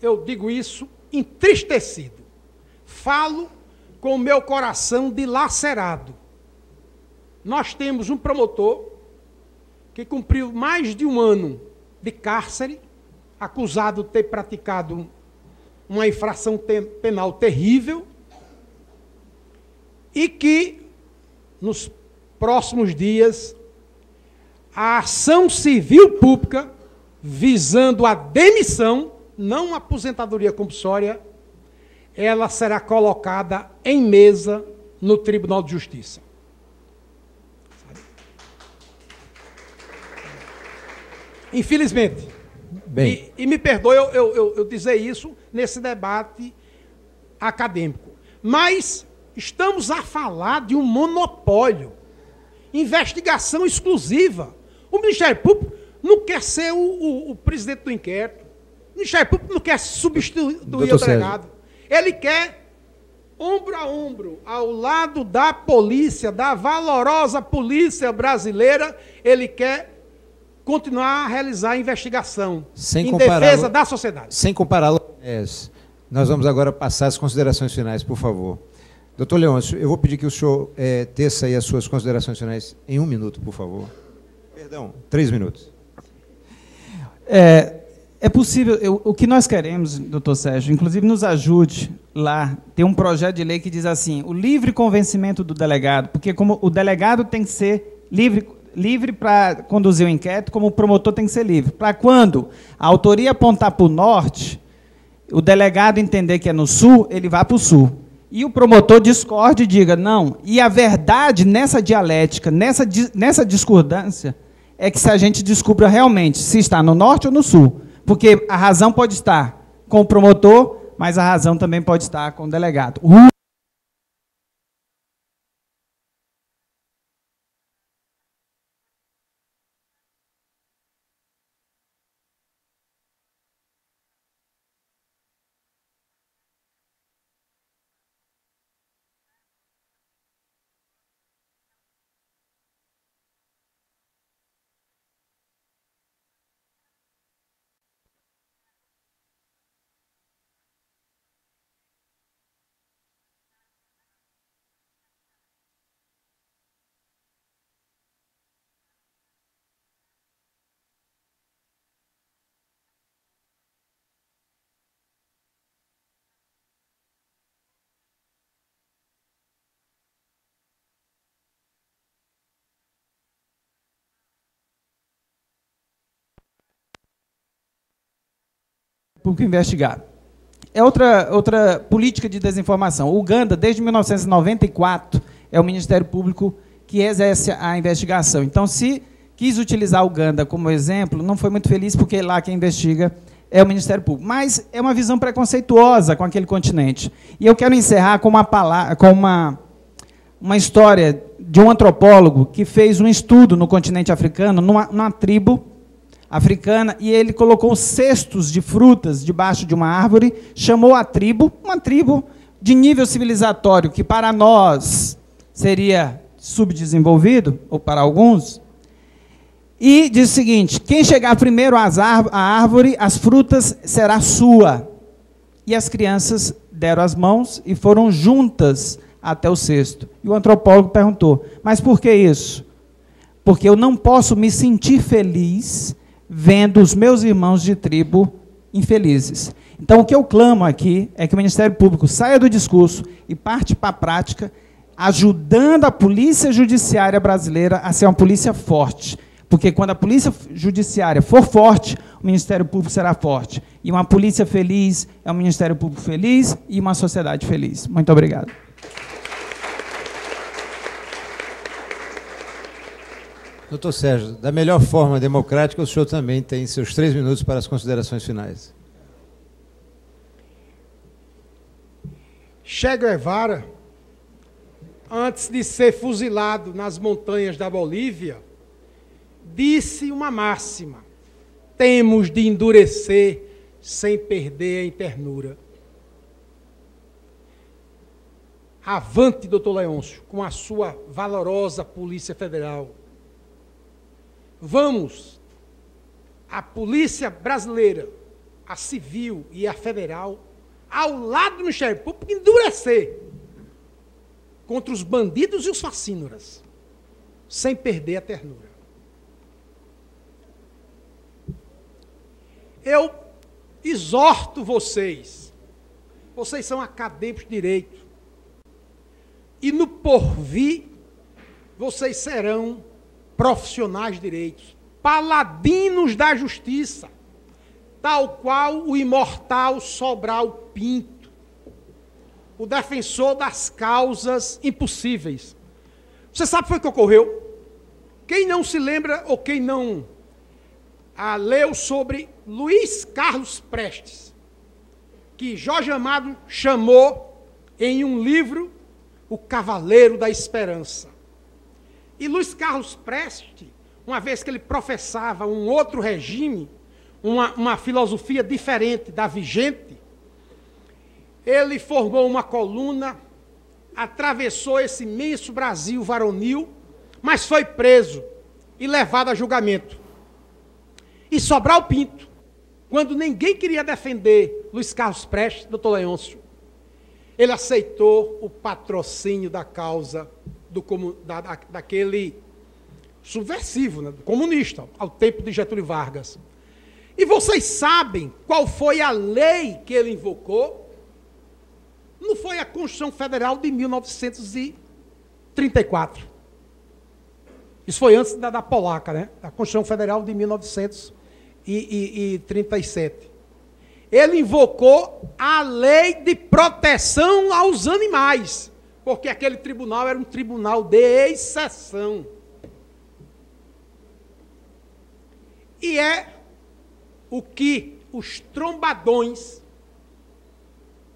F: eu digo isso entristecido. Falo com o meu coração dilacerado. Nós temos um promotor que cumpriu mais de 1 ano de cárcere, acusado de ter praticado uma infração penal terrível, e que, nos próximos dias, a ação civil pública, visando a demissão, não a aposentadoria compulsória, ela será colocada em mesa no Tribunal de Justiça. Infelizmente.
D: Bem.
F: E me perdoe eu dizer isso nesse debate acadêmico. Mas estamos a falar de um monopólio. Investigação exclusiva. O Ministério Público não quer ser o presidente do inquérito. O Ministério Público não quer substituir o delegado. Ele quer, ombro a ombro, ao lado da polícia, da valorosa polícia brasileira, ele quer continuar a realizar a investigação em defesa da sociedade.
D: Sem compará-lo. Nós vamos agora passar as considerações finais, por favor. Doutor Leôncio, eu vou pedir que o senhor teça aí as suas considerações finais em 1 minuto, por favor. Perdão, 3 minutos.
E: É possível, o que nós queremos, doutor Sérgio, inclusive nos ajude lá, tem um projeto de lei que diz assim, o livre convencimento do delegado, porque como o delegado tem que ser livre para conduzir o inquérito, como o promotor tem que ser livre. Para quando a autoria apontar para o norte, o delegado entender que é no sul, ele vai para o sul. E o promotor discorde e diga, não. E a verdade nessa dialética, nessa discordância, é que se a gente descubra realmente se está no norte ou no sul. Porque a razão pode estar com o promotor, mas a razão também pode estar com o delegado. Público investigar. É outra política de desinformação. O Uganda, desde 1994, é o Ministério Público que exerce a investigação. Então, se quis utilizar o Uganda como exemplo, não foi muito feliz, porque lá quem investiga é o Ministério Público. Mas é uma visão preconceituosa com aquele continente. E eu quero encerrar com uma história de um antropólogo que fez um estudo no continente africano, numa tribo africana, e ele colocou cestos de frutas debaixo de uma árvore, chamou a tribo, uma tribo de nível civilizatório, que para nós seria subdesenvolvido, ou para alguns, e diz o seguinte: quem chegar primeiro à árvore, as frutas será sua. E as crianças deram as mãos e foram juntas até o cesto. E o antropólogo perguntou: mas por que isso? Porque eu não posso me sentir feliz vendo os meus irmãos de tribo infelizes. Então, o que eu clamo aqui é que o Ministério Público saia do discurso e parte para a prática, ajudando a polícia judiciária brasileira a ser uma polícia forte. Porque quando a polícia judiciária for forte, o Ministério Público será forte. E uma polícia feliz é um Ministério Público feliz e uma sociedade feliz. Muito obrigado.
D: Doutor Sérgio, da melhor forma democrática, o senhor também tem seus 3 minutos para as considerações finais.
F: Che Guevara, antes de ser fuzilado nas montanhas da Bolívia, disse uma máxima: temos de endurecer sem perder a ternura. Avante, doutor Leôncio, com a sua valorosa Polícia Federal. Vamos, a Polícia Brasileira, a Civil e a Federal, ao lado do Ministério Público, endurecer contra os bandidos e os facínoras, sem perder a ternura. Eu exorto vocês são acadêmicos de direito, e no porvir, vocês serão profissionais de direitos, paladinos da justiça, tal qual o imortal Sobral Pinto, o defensor das causas impossíveis. Você sabe o que foi que ocorreu? Quem não se lembra, ou quem não leu sobre Luiz Carlos Prestes, que Jorge Amado chamou em um livro O Cavaleiro da Esperança. E Luiz Carlos Prestes, uma vez que ele professava um outro regime, uma filosofia diferente da vigente, ele formou uma coluna, atravessou esse imenso Brasil varonil, mas foi preso e levado a julgamento. E Sobral Pinto, quando ninguém queria defender Luiz Carlos Prestes, doutor Leôncio, ele aceitou o patrocínio da causa daquele subversivo, né, comunista, ao tempo de Getúlio Vargas. E vocês sabem qual foi a lei que ele invocou? Não foi a Constituição Federal de 1934. Isso foi antes da polaca, né? A Constituição Federal de 1937. Ele invocou a lei de proteção aos animais, porque aquele tribunal era um tribunal de exceção. E é o que os trombadões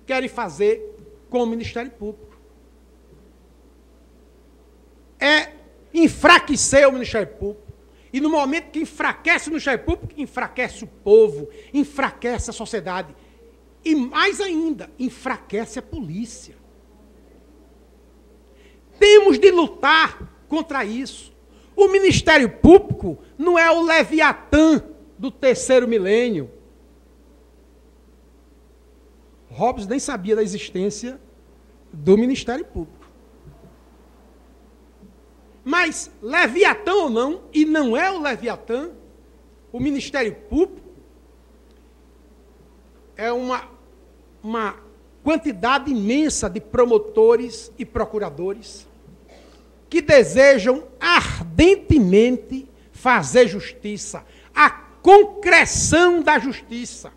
F: querem fazer com o Ministério Público. É enfraquecer o Ministério Público. E no momento que enfraquece o Ministério Público, enfraquece o povo, enfraquece a sociedade. E mais ainda, enfraquece a polícia. Temos de lutar contra isso. O Ministério Público não é o Leviatã do 3º milênio. Hobbes nem sabia da existência do Ministério Público. Mas, Leviatã ou não, e não é o Leviatã, o Ministério Público é uma quantidade imensa de promotores e procuradores que desejam ardentemente fazer justiça, a concreção da justiça.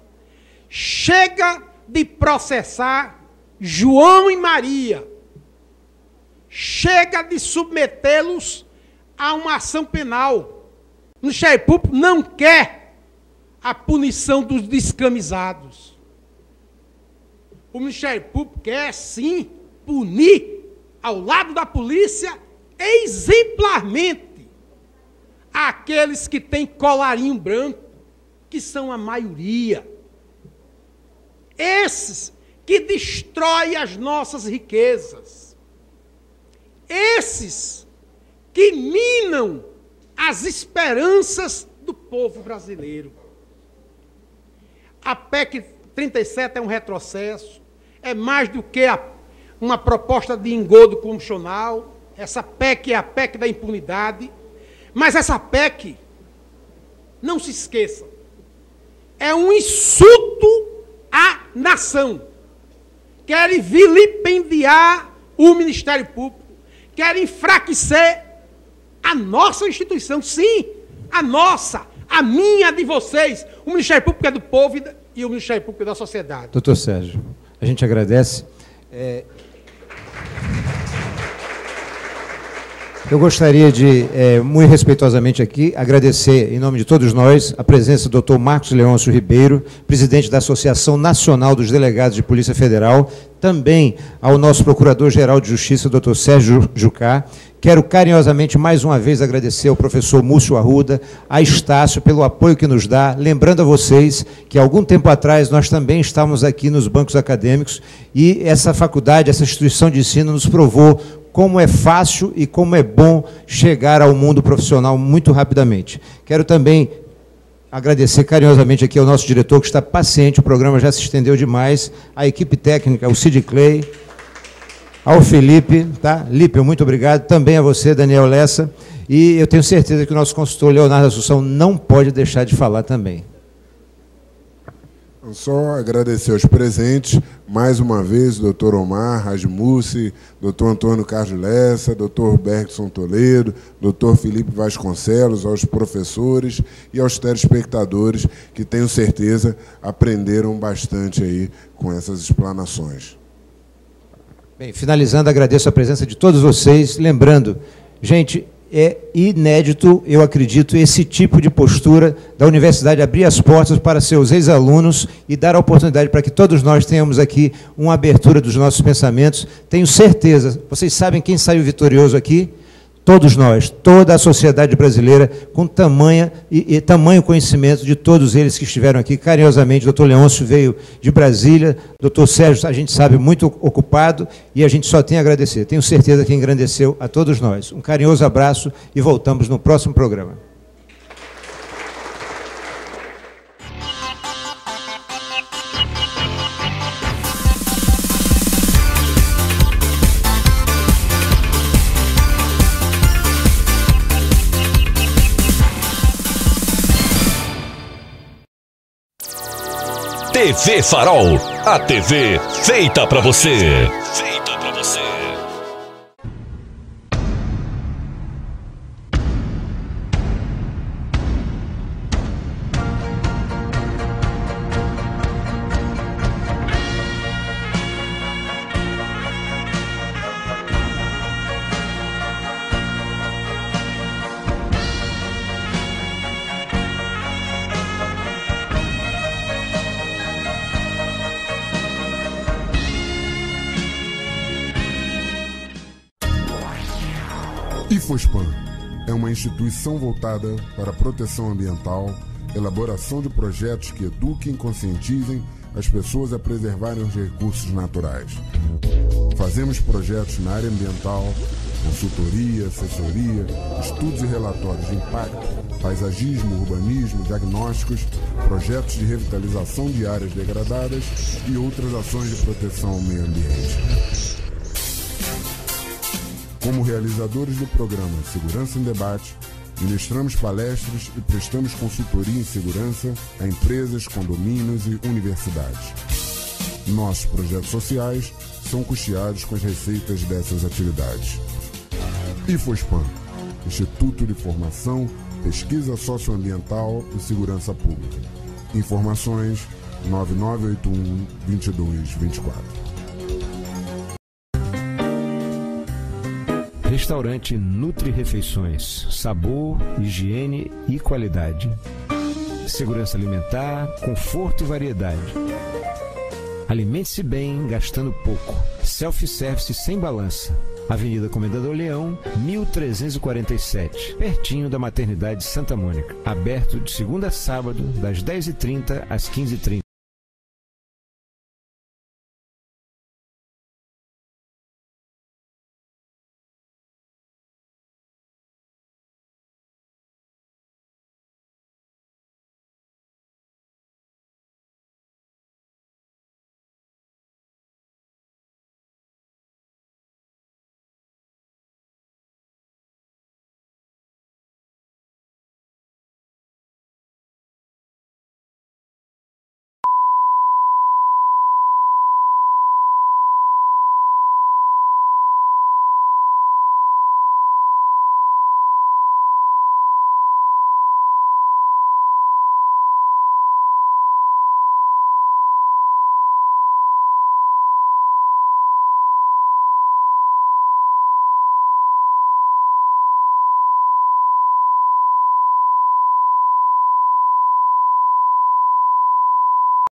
F: chega de processar João e Maria. Chega de submetê-los a uma ação penal. O Ministério Público não quer a punição dos descamisados. O Ministério Público quer, sim, punir, ao lado da polícia, exemplarmente, aqueles que têm colarinho branco, que são a maioria. Esses que destroem as nossas riquezas. Esses que minam as esperanças do povo brasileiro. A PEC 37 é um retrocesso, é mais do que uma proposta de engodo constitucional. Essa PEC é a PEC da impunidade. Mas essa PEC, não se esqueça, é um insulto à nação. Querem vilipendiar o Ministério Público, querem enfraquecer a nossa instituição, sim, a nossa, a minha, a de vocês. O Ministério Público é do povo e o Ministério Público é da sociedade.
D: Doutor Sérgio, a gente agradece. Eu gostaria de, muito respeitosamente aqui, agradecer, em nome de todos nós, a presença do Dr. Marcos Leôncio Ribeiro, presidente da Associação Nacional dos Delegados de Polícia Federal, também ao nosso Procurador-Geral de Justiça, Dr. Sérgio Jucá. Quero carinhosamente, mais uma vez, agradecer ao professor Múcio Arruda, a Estácio, pelo apoio que nos dá, lembrando a vocês que, algum tempo atrás, nós também estávamos aqui nos bancos acadêmicos e essa faculdade, essa instituição de ensino nos provou como é fácil e como é bom chegar ao mundo profissional muito rapidamente. Quero também agradecer carinhosamente aqui ao nosso diretor, que está paciente, o programa já se estendeu demais, à equipe técnica, ao Cid Clay, ao Felipe, tá? Lípio, muito obrigado, também a você, Daniel Lessa, e eu tenho certeza que o nosso consultor Leonardo Assunção não pode deixar de falar também.
B: Só agradecer aos presentes, mais uma vez, o doutor Omar Rasmussen, doutor Antônio Carlos Lessa, doutor Bergson Toledo, doutor Felipe Vasconcelos, aos professores e aos telespectadores, que tenho certeza aprenderam bastante aí com essas explanações.
D: Bem, finalizando, agradeço a presença de todos vocês, lembrando, gente, é inédito, eu acredito, esse tipo de postura da universidade abrir as portas para seus ex-alunos e dar a oportunidade para que todos nós tenhamos aqui uma abertura dos nossos pensamentos. Tenho certeza, vocês sabem quem saiu vitorioso aqui? Todos nós, toda a sociedade brasileira, com tamanho conhecimento de todos eles que estiveram aqui, carinhosamente. Doutor Leôncio veio de Brasília, doutor Sérgio, a gente sabe, muito ocupado, e a gente só tem a agradecer. Tenho certeza que engrandeceu a todos nós. Um carinhoso abraço e voltamos no próximo programa.
A: TV Farol, a TV feita pra você. Feita pra você.
B: IFOSPAN é uma instituição voltada para a proteção ambiental, elaboração de projetos que eduquem e conscientizem as pessoas a preservarem os recursos naturais. Fazemos projetos na área ambiental, consultoria, assessoria, estudos e relatórios de impacto, paisagismo, urbanismo, diagnósticos, projetos de revitalização de áreas degradadas e outras ações de proteção ao meio ambiente. Como realizadores do programa Segurança em Debate, ministramos palestras e prestamos consultoria em segurança a empresas, condomínios e universidades. Nossos projetos sociais são custeados com as receitas dessas atividades. IFOSPAN, Instituto de Formação, Pesquisa Socioambiental e Segurança Pública. Informações 9981-2224.
C: Restaurante Nutri Refeições. Sabor, higiene e qualidade. Segurança alimentar, conforto e variedade. Alimente-se bem, gastando pouco. Self-service sem balança. Avenida Comendador Leão, 1347, pertinho da Maternidade Santa Mônica. Aberto de segunda a sábado, das 10h30 às 15h30.